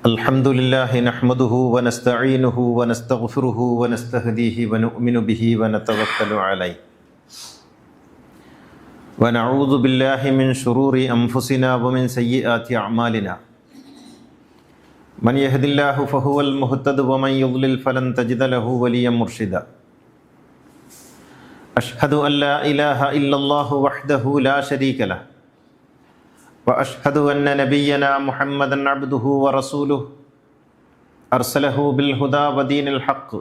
അൽഹംദുലില്ലാഹി നഹ്മദുഹു വനസ്തഈനുഹു വനസ്തഗ്ഫിറുഹു വനസ്തഹ്ദീഹി വനുഅ്മിനു ബിഹി വനതവക്കലു അലൈഹി വനഊദു ബില്ലാഹി മിൻ ശുറൂരി അൻഫുസിനാ വമിൻ സയ്യിആതി അഅ്മാലിനാ മൻ യഹ്ദില്ലാഹു ഫഹുവൽ മുഹ്തദി വമൻ യുദ്ലിൽ ഫലൻ തജിദ ലഹു വലിയ്യൻ മുർഷിദാ അഷ്ഹദു അൻ ലാ ഇലാഹ ഇല്ലല്ലാഹു വഹ്ദഹു ലാ ശരീക ലഹു وأشهد أن نبينا محمدا عبده ورسوله أرسله بالهدى ودين الحق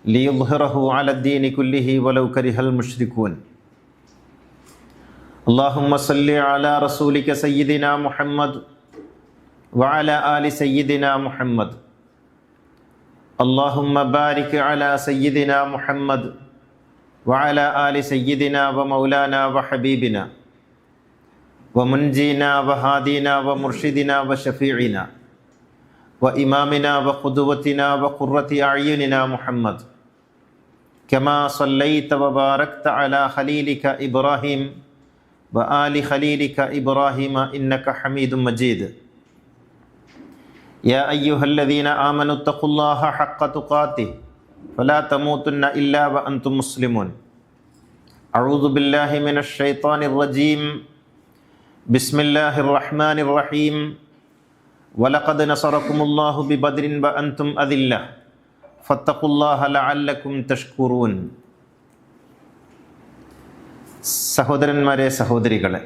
ليظهره على الدين كله ولو كره المشركون اللهم صل على رسولك سيدنا محمد وعلى آل سيدنا محمد اللهم بارك على سيدنا محمد وعلى آل سيدنا ومولانا وحبيبنا ومنجينا وهادينا ومرشدنا وشفيعنا وإمامنا وقدوتنا وقرة أعيننا محمد كما صليت وباركت على خليلك إبراهيم وآل خليلك إبراهيم إنك حميد مجيد يا أيها الذين آمنوا اتقوا الله حق تقاته فلا تموتن إلا وأنتم مسلمون أعوذ بالله من الشيطان الرجيم بسم الله الرحمن الرحيم ولقد نصركم الله ببدر وأنتم أذلة فاتقوا الله لعلكم تشكرون സഹോദരന്മാരെ സഹോദരികളെ,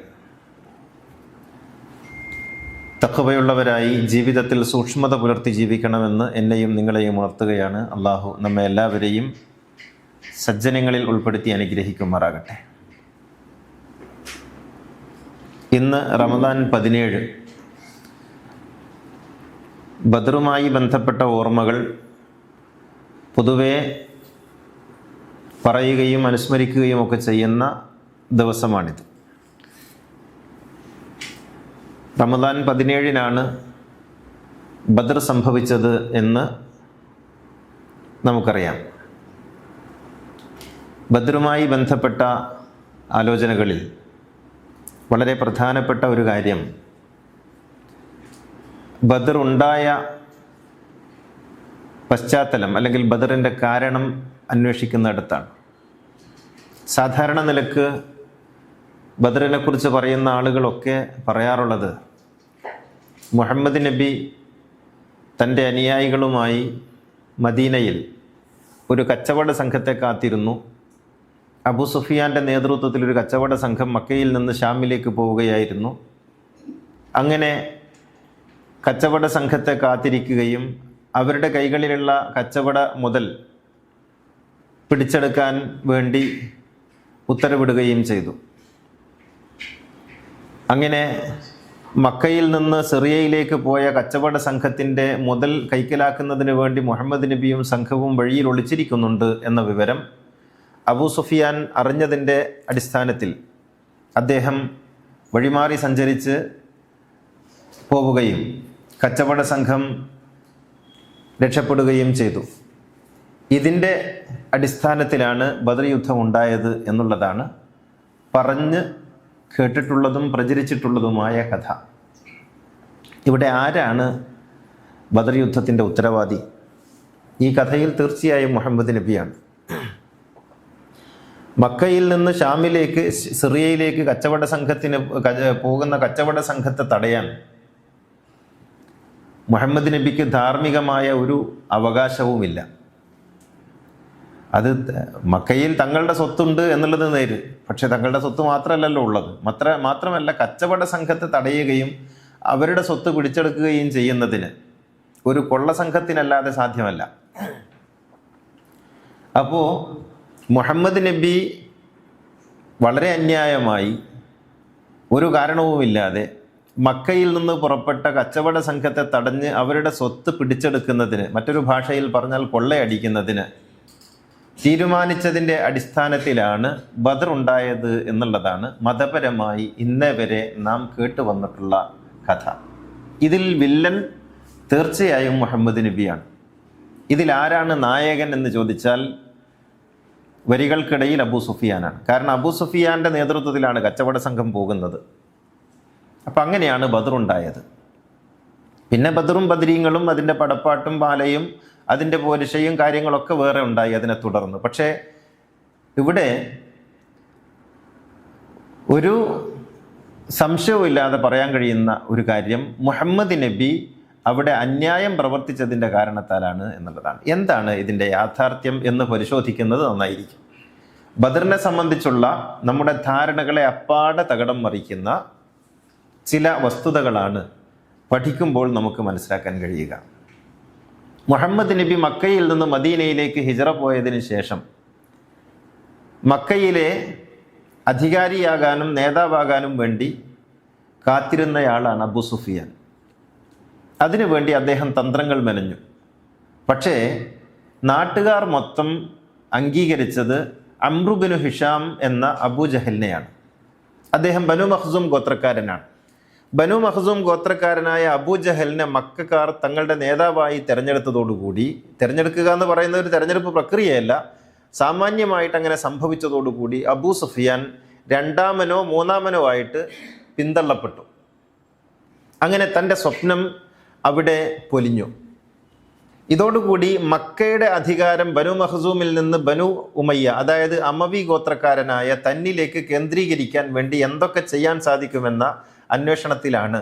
തഖ്വയുള്ളവരായി ജീവിതത്തിൽ സൂക്ഷ്മത പുലർത്തി ജീവിക്കണമെന്ന് എന്നെയും നിങ്ങളെയും ഉണർത്തുകയാണ്. അള്ളാഹു നമ്മെ എല്ലാവരെയും സജ്ജനങ്ങളിൽ ഉൾപ്പെടുത്തി അനുഗ്രഹിക്കുമാറാകട്ടെ. ഇന്ന് റമദാൻ 17. ബദറുമായി ബന്ധപ്പെട്ട ഓർമ്മകൾ പൊതുവെ പറയുകയും അനുസ്മരിക്കുകയും ഒക്കെ ചെയ്യുന്ന ദിവസമാണിത്. റമദാൻ 17-നാണ് ബദർ സംഭവിച്ചത് എന്ന് നമുക്കറിയാം. ബദറുമായി ബന്ധപ്പെട്ട ആലോചനകളിൽ വളരെ പ്രധാനപ്പെട്ട ഒരു കാര്യം ബദർ ഉണ്ടായ പശ്ചാത്തലം അല്ലെങ്കിൽ ബദറിൻ്റെ കാരണം അന്വേഷിക്കുന്നിടത്താണ്. സാധാരണ നിലക്ക് ബദറിനെ കുറിച്ച് പറയുന്ന ആളുകളൊക്കെ പറയാറുള്ളത് മുഹമ്മദ് നബി തൻ്റെ അനുയായികളുമായി മദീനയിൽ ഒരു കച്ചവട സംഘത്തെ കാത്തിരുന്നു. അബൂ സുഫിയാൻ്റെ നേതൃത്വത്തിൽ ഒരു കച്ചവട സംഘം മക്കയിൽ നിന്ന് ഷാമിലേക്ക് പോവുകയായിരുന്നു. അങ്ങനെ കച്ചവട സംഘത്തെ കാത്തിരിക്കുകയും അവരുടെ കൈകളിലുള്ള കച്ചവട മുതൽ പിടിച്ചെടുക്കാൻ വേണ്ടി ഉത്തരവിടുകയും ചെയ്തു. അങ്ങനെ മക്കയിൽ നിന്ന് സിറിയയിലേക്ക് പോയ കച്ചവട സംഘത്തിൻ്റെ മുതൽ കൈക്കലാക്കുന്നതിന് വേണ്ടി മുഹമ്മദ് നബിയും സംഘവും വഴിയിൽ ഒളിച്ചിരിക്കുന്നുണ്ട് എന്ന വിവരം അബൂ സുഫിയാൻ അറിഞ്ഞതിൻ്റെ അടിസ്ഥാനത്തിൽ അദ്ദേഹം വഴിമാറി സഞ്ചരിച്ച് പോവുകയും കച്ചവട സംഘം രക്ഷപ്പെടുകയും ചെയ്തു. ഇതിൻ്റെ അടിസ്ഥാനത്തിലാണ് ബദർ യുദ്ധം ഉണ്ടായത് എന്നുള്ളതാണ് പറഞ്ഞ് കേട്ടിട്ടുള്ളതും പ്രചരിച്ചിട്ടുള്ളതുമായ കഥ. ഇവിടെ ആരാണ് ബദർ യുദ്ധത്തിൻ്റെ ഉത്തരവാദി? ഈ കഥയിൽ തീർച്ചയായും മുഹമ്മദ് നബിയാണ്. മക്കയിൽ നിന്ന് ഷാമിലേക്ക് സിറിയയിലേക്ക് കച്ചവട സംഘത്തിന് പോകുന്ന കച്ചവട സംഘത്തെ തടയാൻ മുഹമ്മദ് നബിക്ക് ധാർമ്മികമായ ഒരു അവകാശവുമില്ല. അത് മക്കയിൽ തങ്ങളുടെ സ്വത്തുണ്ട് എന്നുള്ളത് നേര്, പക്ഷെ തങ്ങളുടെ സ്വത്ത് മാത്രമല്ലല്ലോ ഉള്ളത്. മാത്രമല്ല കച്ചവട സംഘത്തെ തടയുകയും അവരുടെ സ്വത്ത് പിടിച്ചെടുക്കുകയും ചെയ്യുന്നതിന് ഒരു കൊള്ള സംഘത്തിനല്ലാതെ സാധ്യമല്ല. അപ്പോൾ മുഹമ്മദ് നബി വളരെ അന്യായമായി ഒരു കാരണവുമില്ലാതെ മക്കയിൽ നിന്ന് പുറപ്പെട്ട കച്ചവട സംഘത്തെ തടഞ്ഞ് അവരുടെ സ്വത്ത് പിടിച്ചെടുക്കുന്നതിന്, മറ്റൊരു ഭാഷയിൽ പറഞ്ഞാൽ കൊള്ളയടിക്കുന്നതിന് തീരുമാനിച്ചതിൻ്റെ അടിസ്ഥാനത്തിലാണ് ബദർ ഉണ്ടായത് എന്നുള്ളതാണ് മതപരമായി ഇന്നേ വരെ നാം കേട്ടുവന്നിട്ടുള്ള കഥ. ഇതിൽ വില്ലൻ തീർച്ചയായും മുഹമ്മദ് നബിയാണ്. ഇതിലാരാണ് നായകൻ എന്ന് ചോദിച്ചാൽ വരികൾക്കിടയിൽ അബൂ സുഫിയാനാണ്. കാരണം അബൂ സുഫിയാൻ്റെ നേതൃത്വത്തിലാണ് കച്ചവട സംഘം പോകുന്നത്. അപ്പം അങ്ങനെയാണ് ബദർ ഉണ്ടായത്. പിന്നെ ബദറും ബദരീങ്ങളും അതിൻ്റെ പടപ്പാട്ടും പാലയും അതിൻ്റെ പോരിശയും കാര്യങ്ങളൊക്കെ വേറെ ഉണ്ടായി അതിനെ തുടർന്ന്. പക്ഷേ ഇവിടെ ഒരു സംശയവും ഇല്ലാതെ പറയാൻ കഴിയുന്ന ഒരു കാര്യം, മുഹമ്മദ് നബി അവിടെ അന്യായം പ്രവർത്തിച്ചതിൻ്റെ കാരണത്താലാണ് എന്നുള്ളതാണ്. എന്താണ് ഇതിൻ്റെ യാഥാർത്ഥ്യം എന്ന് പരിശോധിക്കുന്നത് നന്നായിരിക്കും. ബദറിനെ സംബന്ധിച്ചുള്ള നമ്മുടെ ധാരണകളെ അപ്പാടെ തകിടം മറിക്കുന്ന ചില വസ്തുതകളാണ് പഠിക്കുമ്പോൾ നമുക്ക് മനസ്സിലാക്കാൻ കഴിയുക. മുഹമ്മദ് നബി മക്കയിൽ നിന്ന് മദീനയിലേക്ക് ഹിജറ പോയതിന് ശേഷം മക്കയിലെ അധികാരിയാകാനും നേതാവാകാനും വേണ്ടി കാത്തിരുന്നയാളാണ് അബൂ സുഫിയാൻ. അതിനുവേണ്ടി അദ്ദേഹം തന്ത്രങ്ങൾ മെനഞ്ഞു. പക്ഷേ നാട്ടുകാർ മൊത്തം അംഗീകരിച്ചത് അംറു ബിനു ഹിഷാം എന്ന അബൂജഹലിനെയാണ്. അദ്ദേഹം ബനു മഖ്സൂം ഗോത്രക്കാരനാണ്. ബനു മഖ്സൂം ഗോത്രക്കാരനായ അബൂജഹലിനെ മക്കക്കാർ തങ്ങളുടെ നേതാവായി തിരഞ്ഞെടുത്തതോടുകൂടി, തിരഞ്ഞെടുക്കുക എന്ന് പറയുന്ന ഒരു തിരഞ്ഞെടുപ്പ് പ്രക്രിയയല്ല, സാമാന്യമായിട്ട് അങ്ങനെ സംഭവിച്ചതോടുകൂടി അബൂ സുഫിയാൻ രണ്ടാമനോ മൂന്നാമനോ ആയിട്ട് പിന്തള്ളപ്പെട്ടു. അങ്ങനെ തൻ്റെ സ്വപ്നം അവിടെ പൊലിഞ്ഞു. ഇതോടുകൂടി മക്കയുടെ അധികാരം ബനു മഖ്സൂമിൽ നിന്ന് ബനു ഉമയ്യ, അതായത് അമവി ഗോത്രക്കാരനായ തന്നിലേക്ക് കേന്ദ്രീകരിക്കാൻ വേണ്ടി എന്തൊക്കെ ചെയ്യാൻ സാധിക്കുമെന്ന അന്വേഷണത്തിലാണ്.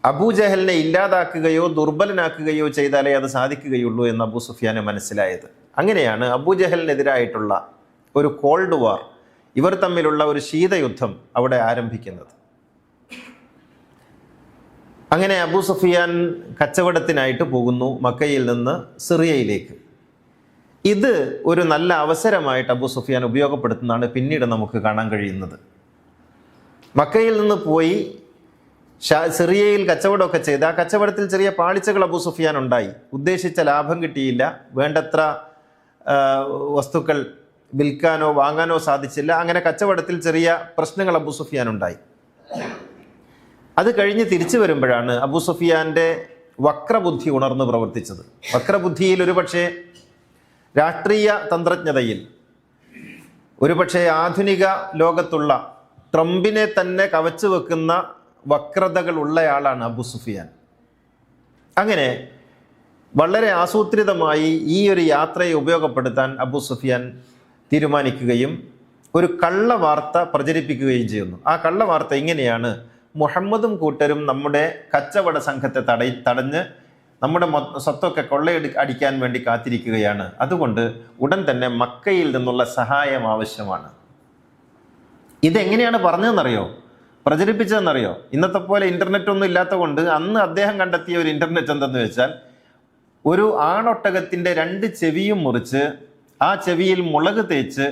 അബൂജഹലിനെ ഇല്ലാതാക്കുകയോ ദുർബലനാക്കുകയോ ചെയ്താലേ അത് സാധിക്കുകയുള്ളൂ എന്ന് അബൂ സുഫിയാന് മനസ്സിലായത്. അങ്ങനെയാണ് അബൂജഹലിനെതിരായിട്ടുള്ള ഒരു കോൾഡ് വാർ, ഇവർ തമ്മിലുള്ള ഒരു ശീതയുദ്ധം അവിടെ ആരംഭിക്കുന്നത്. അങ്ങനെ അബൂ സുഫിയാൻ കച്ചവടത്തിനായിട്ട് പോകുന്നു മക്കയിൽ നിന്ന് സിറിയയിലേക്ക്. ഇത് ഒരു നല്ല അവസരമായിട്ട് അബൂ സുഫിയാൻ ഉപയോഗപ്പെടുത്തുന്നതാണ് പിന്നീട് നമുക്ക് കാണാൻ കഴിയുന്നത്. മക്കയിൽ നിന്ന് പോയി സിറിയയിൽ കച്ചവടമൊക്കെ ചെയ്ത് ആ കച്ചവടത്തിൽ ചെറിയ പാളിച്ചകൾ അബൂ സുഫിയാൻ ഉണ്ടായി. ഉദ്ദേശിച്ച ലാഭം കിട്ടിയില്ല, വേണ്ടത്ര വസ്തുക്കൾ വിൽക്കാനോ വാങ്ങാനോ സാധിച്ചില്ല. അങ്ങനെ കച്ചവടത്തിൽ ചെറിയ പ്രശ്നങ്ങൾ അബൂ സുഫിയാൻ ഉണ്ടായി. അത് കഴിഞ്ഞ് തിരിച്ചു വരുമ്പോഴാണ് അബൂ സുഫിയാൻ്റെ വക്രബുദ്ധി ഉണർന്ന് പ്രവർത്തിച്ചത്. വക്രബുദ്ധിയിൽ ഒരുപക്ഷെ രാഷ്ട്രീയ തന്ത്രജ്ഞതയിൽ, ഒരുപക്ഷെ ആധുനിക ലോകത്തുള്ള ട്രംപിനെ തന്നെ കവച്ചു വെക്കുന്ന വക്രതകൾ ഉള്ളയാളാണ് അബൂ സുഫിയാൻ. അങ്ങനെ വളരെ ആസൂത്രിതമായി ഈ ഒരു യാത്രയെ ഉപയോഗപ്പെടുത്താൻ അബൂ സുഫിയാൻ തീരുമാനിക്കുകയും ഒരു കള്ള വാർത്ത പ്രചരിപ്പിക്കുകയും ചെയ്യുന്നു. ആ കള്ള വാർത്ത ഇങ്ങനെയാണ്: മുഹമ്മദും കൂട്ടരും നമ്മുടെ കച്ചവട സംഘത്തെ തടഞ്ഞ് നമ്മുടെ സ്വത്തൊക്കെ അടിക്കാൻ വേണ്ടി കാത്തിരിക്കുകയാണ്. അതുകൊണ്ട് ഉടൻ തന്നെ മക്കയിൽ നിന്നുള്ള സഹായം ആവശ്യമാണ്. ഇതെങ്ങനെയാണ് പറഞ്ഞതെന്നറിയോ, പ്രചരിപ്പിച്ചതെന്നറിയോ? ഇന്നത്തെ പോലെ ഇൻ്റർനെറ്റ് ഒന്നും ഇല്ലാത്ത കൊണ്ട് അന്ന് അദ്ദേഹം കണ്ടെത്തിയ ഒരു ഇൻ്റർനെറ്റ് എന്തെന്ന് വെച്ചാൽ, ഒരു ആണൊട്ടകത്തിൻ്റെ 2 ചെവിയും മുറിച്ച് ആ ചെവിയിൽ മുളക് തേച്ച്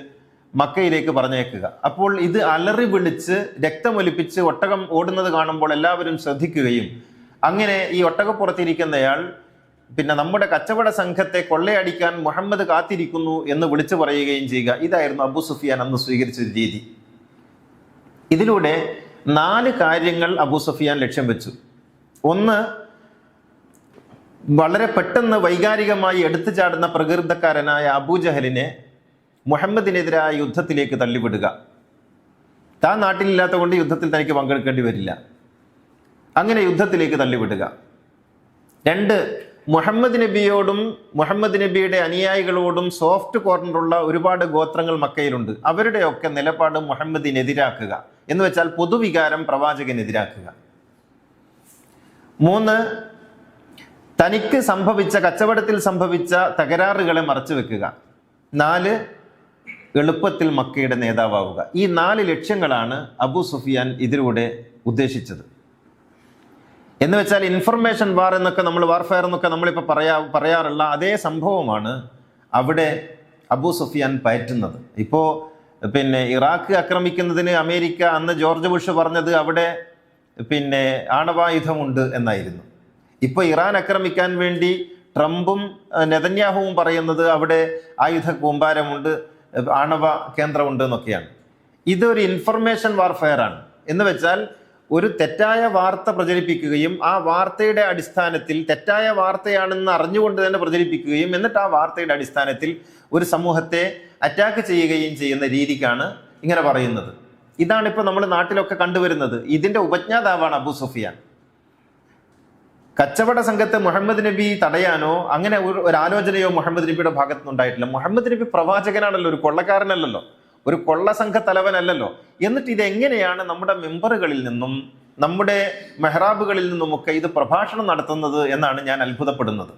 മക്കയിലേക്ക് പറഞ്ഞേക്കുക. അപ്പോൾ ഇത് അലറി വിളിച്ച് രക്തമൊലിപ്പിച്ച് ഒട്ടകം ഓടുന്നത് കാണുമ്പോൾ എല്ലാവരും ശ്രദ്ധിക്കുകയും അങ്ങനെ ഈ ഒട്ടകപ്പുറത്തിരിക്കുന്നയാൾ പിന്നെ നമ്മുടെ കച്ചവട സംഘത്തെ കൊള്ളയടിക്കാൻ മുഹമ്മദ് കാത്തിരിക്കുന്നു എന്ന് വിളിച്ചു പറയുകയും ചെയ്യുക. ഇതായിരുന്നു അബൂ സുഫിയാൻ അന്ന് സ്വീകരിച്ചൊരു രീതി. ഇതിലൂടെ 4 കാര്യങ്ങൾ അബൂ സുഫിയാൻ ലക്ഷ്യം വെച്ചു. ഒന്ന്, വളരെ പെട്ടെന്ന് വൈകാരികമായി എടുത്തു ചാടുന്ന പ്രകൃതക്കാരനായ അബൂജഹലിനെ മുഹമ്മദിനെതിരായ യുദ്ധത്തിലേക്ക് തള്ളിവിടുക. താൻ നാട്ടിലില്ലാത്ത കൊണ്ട് യുദ്ധത്തിൽ തനിക്ക് പങ്കെടുക്കേണ്ടി വരില്ല, അങ്ങനെ യുദ്ധത്തിലേക്ക് തള്ളിവിടുക. 2, മുഹമ്മദ് നബിയോടും മുഹമ്മദ് നബിയുടെ അനുയായികളോടും സോഫ്റ്റ് കോർണറുള്ള ഒരുപാട് ഗോത്രങ്ങൾ മക്കയിലുണ്ട്, അവരുടെയൊക്കെ നിലപാട് മുഹമ്മദിനെതിരാക്കുക, എന്ന് വെച്ചാൽ പൊതുവികാരം പ്രവാചകനെതിരാക്കുക. 3, തനിക്ക് സംഭവിച്ച കച്ചവടത്തിൽ സംഭവിച്ച തകരാറുകളെ മറച്ചു വെക്കുക. 4, എളുപ്പത്തിൽ മക്കയുടെ നേതാവാവുക. ഈ 4 ലക്ഷ്യങ്ങളാണ് അബൂ സുഫിയാൻ ഇതിലൂടെ ഉദ്ദേശിച്ചത്. എന്ന് വെച്ചാൽ ഇൻഫർമേഷൻ വാർ എന്നൊക്കെ നമ്മൾ, വാർഫെയർ എന്നൊക്കെ നമ്മളിപ്പോൾ പറയാറുള്ള അതേ സംഭവമാണ് അവിടെ അബൂ സുഫിയാൻ പയറ്റുന്നത്. ഇപ്പോൾ പിന്നെ ഇറാഖ് ആക്രമിക്കുന്നതിന് അമേരിക്ക അന്ന് ജോർജ് ബുഷ് പറഞ്ഞത് അവിടെ പിന്നെ ആണവായുധമുണ്ട് എന്നായിരുന്നു. ഇപ്പോൾ ഇറാൻ ആക്രമിക്കാൻ വേണ്ടി ട്രംപും നെതന്യാഹുവും പറയുന്നത് അവിടെ ആയുധ കൂമ്പാരമുണ്ട്, ആണവ കേന്ദ്രമുണ്ട് എന്നൊക്കെയാണ്. ഇതൊരു ഇൻഫർമേഷൻ വാർഫെയർ ആണ്. എന്ന് വെച്ചാൽ ഒരു തെറ്റായ വാർത്ത പ്രചരിപ്പിക്കുകയും ആ വാർത്തയുടെ അടിസ്ഥാനത്തിൽ തെറ്റായ വാർത്തയാണെന്ന് അറിഞ്ഞുകൊണ്ട് തന്നെ പ്രചരിപ്പിക്കുകയും എന്നിട്ട് ആ വാർത്തയുടെ അടിസ്ഥാനത്തിൽ ഒരു സമൂഹത്തെ അറ്റാക്ക് ചെയ്യുകയും ചെയ്യുന്ന രീതിക്കാണ് ഇങ്ങനെ പറയുന്നത്. ഇതാണിപ്പോൾ നമ്മൾ നാട്ടിലൊക്കെ കണ്ടുവരുന്നത്. ഇതിന്റെ ഉപജ്ഞാതാവാണ് അബൂ സുഫിയാൻ. കച്ചവട സംഘത്തെ മുഹമ്മദ് നബി തടയാനോ അങ്ങനെ ഒരു ആലോചനയോ മുഹമ്മദ് നബിയുടെ ഭാഗത്തു നിന്നുണ്ടായിട്ടില്ല. മുഹമ്മദ് നബി പ്രവാചകനാണല്ലോ, ഒരു കൊള്ളക്കാരനല്ലല്ലോ, ഒരു കൊള്ള സംഘ തലവനല്ലല്ലോ. എന്നിട്ട് ഇതെങ്ങനെയാണ് നമ്മുടെ മെമ്പറുകളിൽ നിന്നും നമ്മുടെ മെഹ്റാബുകളിൽ നിന്നുമൊക്കെ ഇത് പ്രഭാഷണം നടത്തുന്നത് എന്നാണ് ഞാൻ അത്ഭുതപ്പെടുന്നത്.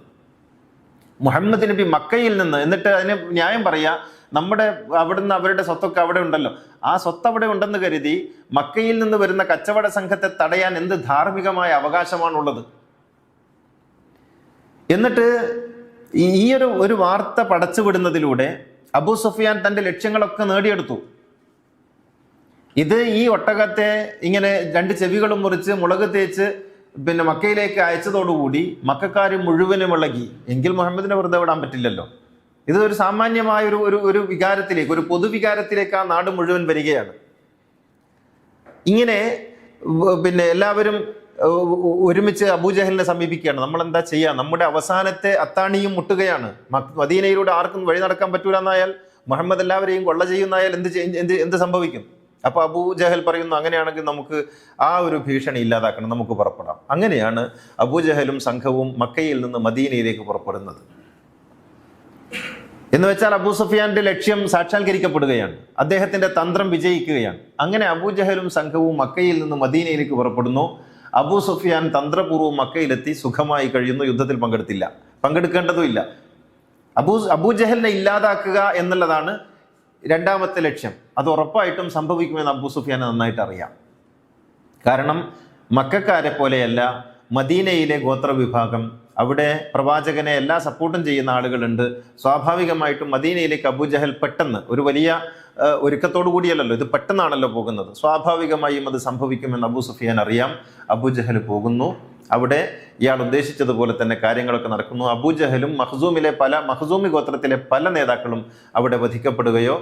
മുഹമ്മദ് നബി മക്കയിൽ നിന്ന്, എന്നിട്ട് അതിന് ന്യായം പറയാ, നമ്മുടെ അവിടുന്ന് അവരുടെ സ്വത്തൊക്കെ അവിടെ ഉണ്ടല്ലോ, ആ സ്വത്ത് അവിടെ ഉണ്ടെന്ന് കരുതി മക്കയിൽ നിന്ന് വരുന്ന കച്ചവട സംഘത്തെ തടയാൻ എന്ത് ധാർമ്മികമായ അവകാശമാണുള്ളത്? എന്നിട്ട് ഈ ഒരു വാർത്ത പടച്ചുവിടുന്നതിലൂടെ അബൂ സുഫിയാൻ തന്റെ ലക്ഷ്യങ്ങളൊക്കെ നേടിയെടുത്തു. ഇത് ഈ ഒട്ടകത്തെ ഇങ്ങനെ 2 ചെവികളും മുറിച്ച് മുളക് തേച്ച് മക്കയിലേക്ക് അയച്ചതോടുകൂടി മക്കാർ മുഴുവനും ഇളകി. എങ്കിൽ മുഹമ്മദിനെ വെറുതെ വിടാൻ പറ്റില്ലല്ലോ. ഇത് ഒരു സാമാന്യമായ ഒരു വികാരത്തിലേക്ക്, ഒരു പൊതുവികാരത്തിലേക്ക് ആ നാട് മുഴുവൻ വരികയാണ്. ഇങ്ങനെ എല്ലാവരും ഒരുമിച്ച് അബൂജഹലിനെ സമീപിക്കുകയാണ്. നമ്മൾ എന്താ ചെയ്യുക? നമ്മുടെ അവസാനത്തെ അത്താണിയും മുട്ടുകയാണ്. മദീനയിലൂടെ ആർക്കും വഴി നടക്കാൻ പറ്റൂല എന്നായാൽ, മുഹമ്മദ് എല്ലാവരെയും കൊള്ള ചെയ്യുന്നായാൽ എന്ത് സംഭവിക്കും? അപ്പൊ അബൂജഹൽ പറയുന്നു, അങ്ങനെയാണെങ്കിൽ നമുക്ക് ആ ഒരു ഭീഷണി ഇല്ലാതാക്കണം, നമുക്ക് പുറപ്പെടാം. അങ്ങനെയാണ് അബൂജഹലും സംഘവും മക്കയിൽ നിന്ന് മദീനയിലേക്ക് പുറപ്പെടുന്നത്. എന്ന് വെച്ചാൽ അബൂ സുഫിയാന്റെ ലക്ഷ്യം സാക്ഷാത്കരിക്കപ്പെടുകയാണ്, അദ്ദേഹത്തിന്റെ തന്ത്രം വിജയിക്കുകയാണ്. അങ്ങനെ അബൂജഹലും സംഘവും മക്കയിൽ നിന്ന് മദീനയിലേക്ക് പുറപ്പെടുന്നു. അബൂ സുഫിയാൻ തന്ത്രപൂർവ്വം മക്കയിലെത്തി സുഖമായി കഴിയുന്നു. യുദ്ധത്തിൽ പങ്കെടുക്കേണ്ടതുമില്ല. അബൂജഹലിനെ ഇല്ലാതാക്കുക എന്നുള്ളതാണ് രണ്ടാമത്തെ ലക്ഷ്യം. അത് ഉറപ്പായിട്ടും സംഭവിക്കുമെന്ന് അബൂ സുഫിയാൻ നന്നായിട്ട് അറിയാം. കാരണം മക്കക്കാരെ പോലെയല്ല മദീനയിലെ ഗോത്രവിഭാഗം. അവിടെ പ്രവാചകനെ എല്ലാ സപ്പോർട്ടും ചെയ്യുന്ന ആളുകളുണ്ട്. സ്വാഭാവികമായിട്ടും മദീനയിലേക്ക് അബൂജഹൽ പെട്ടെന്ന്, ഒരു വലിയ ഒരുക്കത്തോടു കൂടിയല്ലല്ലോ, ഇത് പെട്ടെന്നാണല്ലോ പോകുന്നത്. സ്വാഭാവികമായും അത് സംഭവിക്കുമെന്ന് അബൂ സുഫിയാൻ അറിയാം. അബൂജഹൽ പോകുന്നു. അവിടെ ഇയാൾ ഉദ്ദേശിച്ചതുപോലെ തന്നെ കാര്യങ്ങളൊക്കെ നടക്കുന്നു. അബൂജഹലും മഖ്സൂമി ഗോത്രത്തിലെ പല നേതാക്കളും അവിടെ വധിക്കപ്പെടുകയോ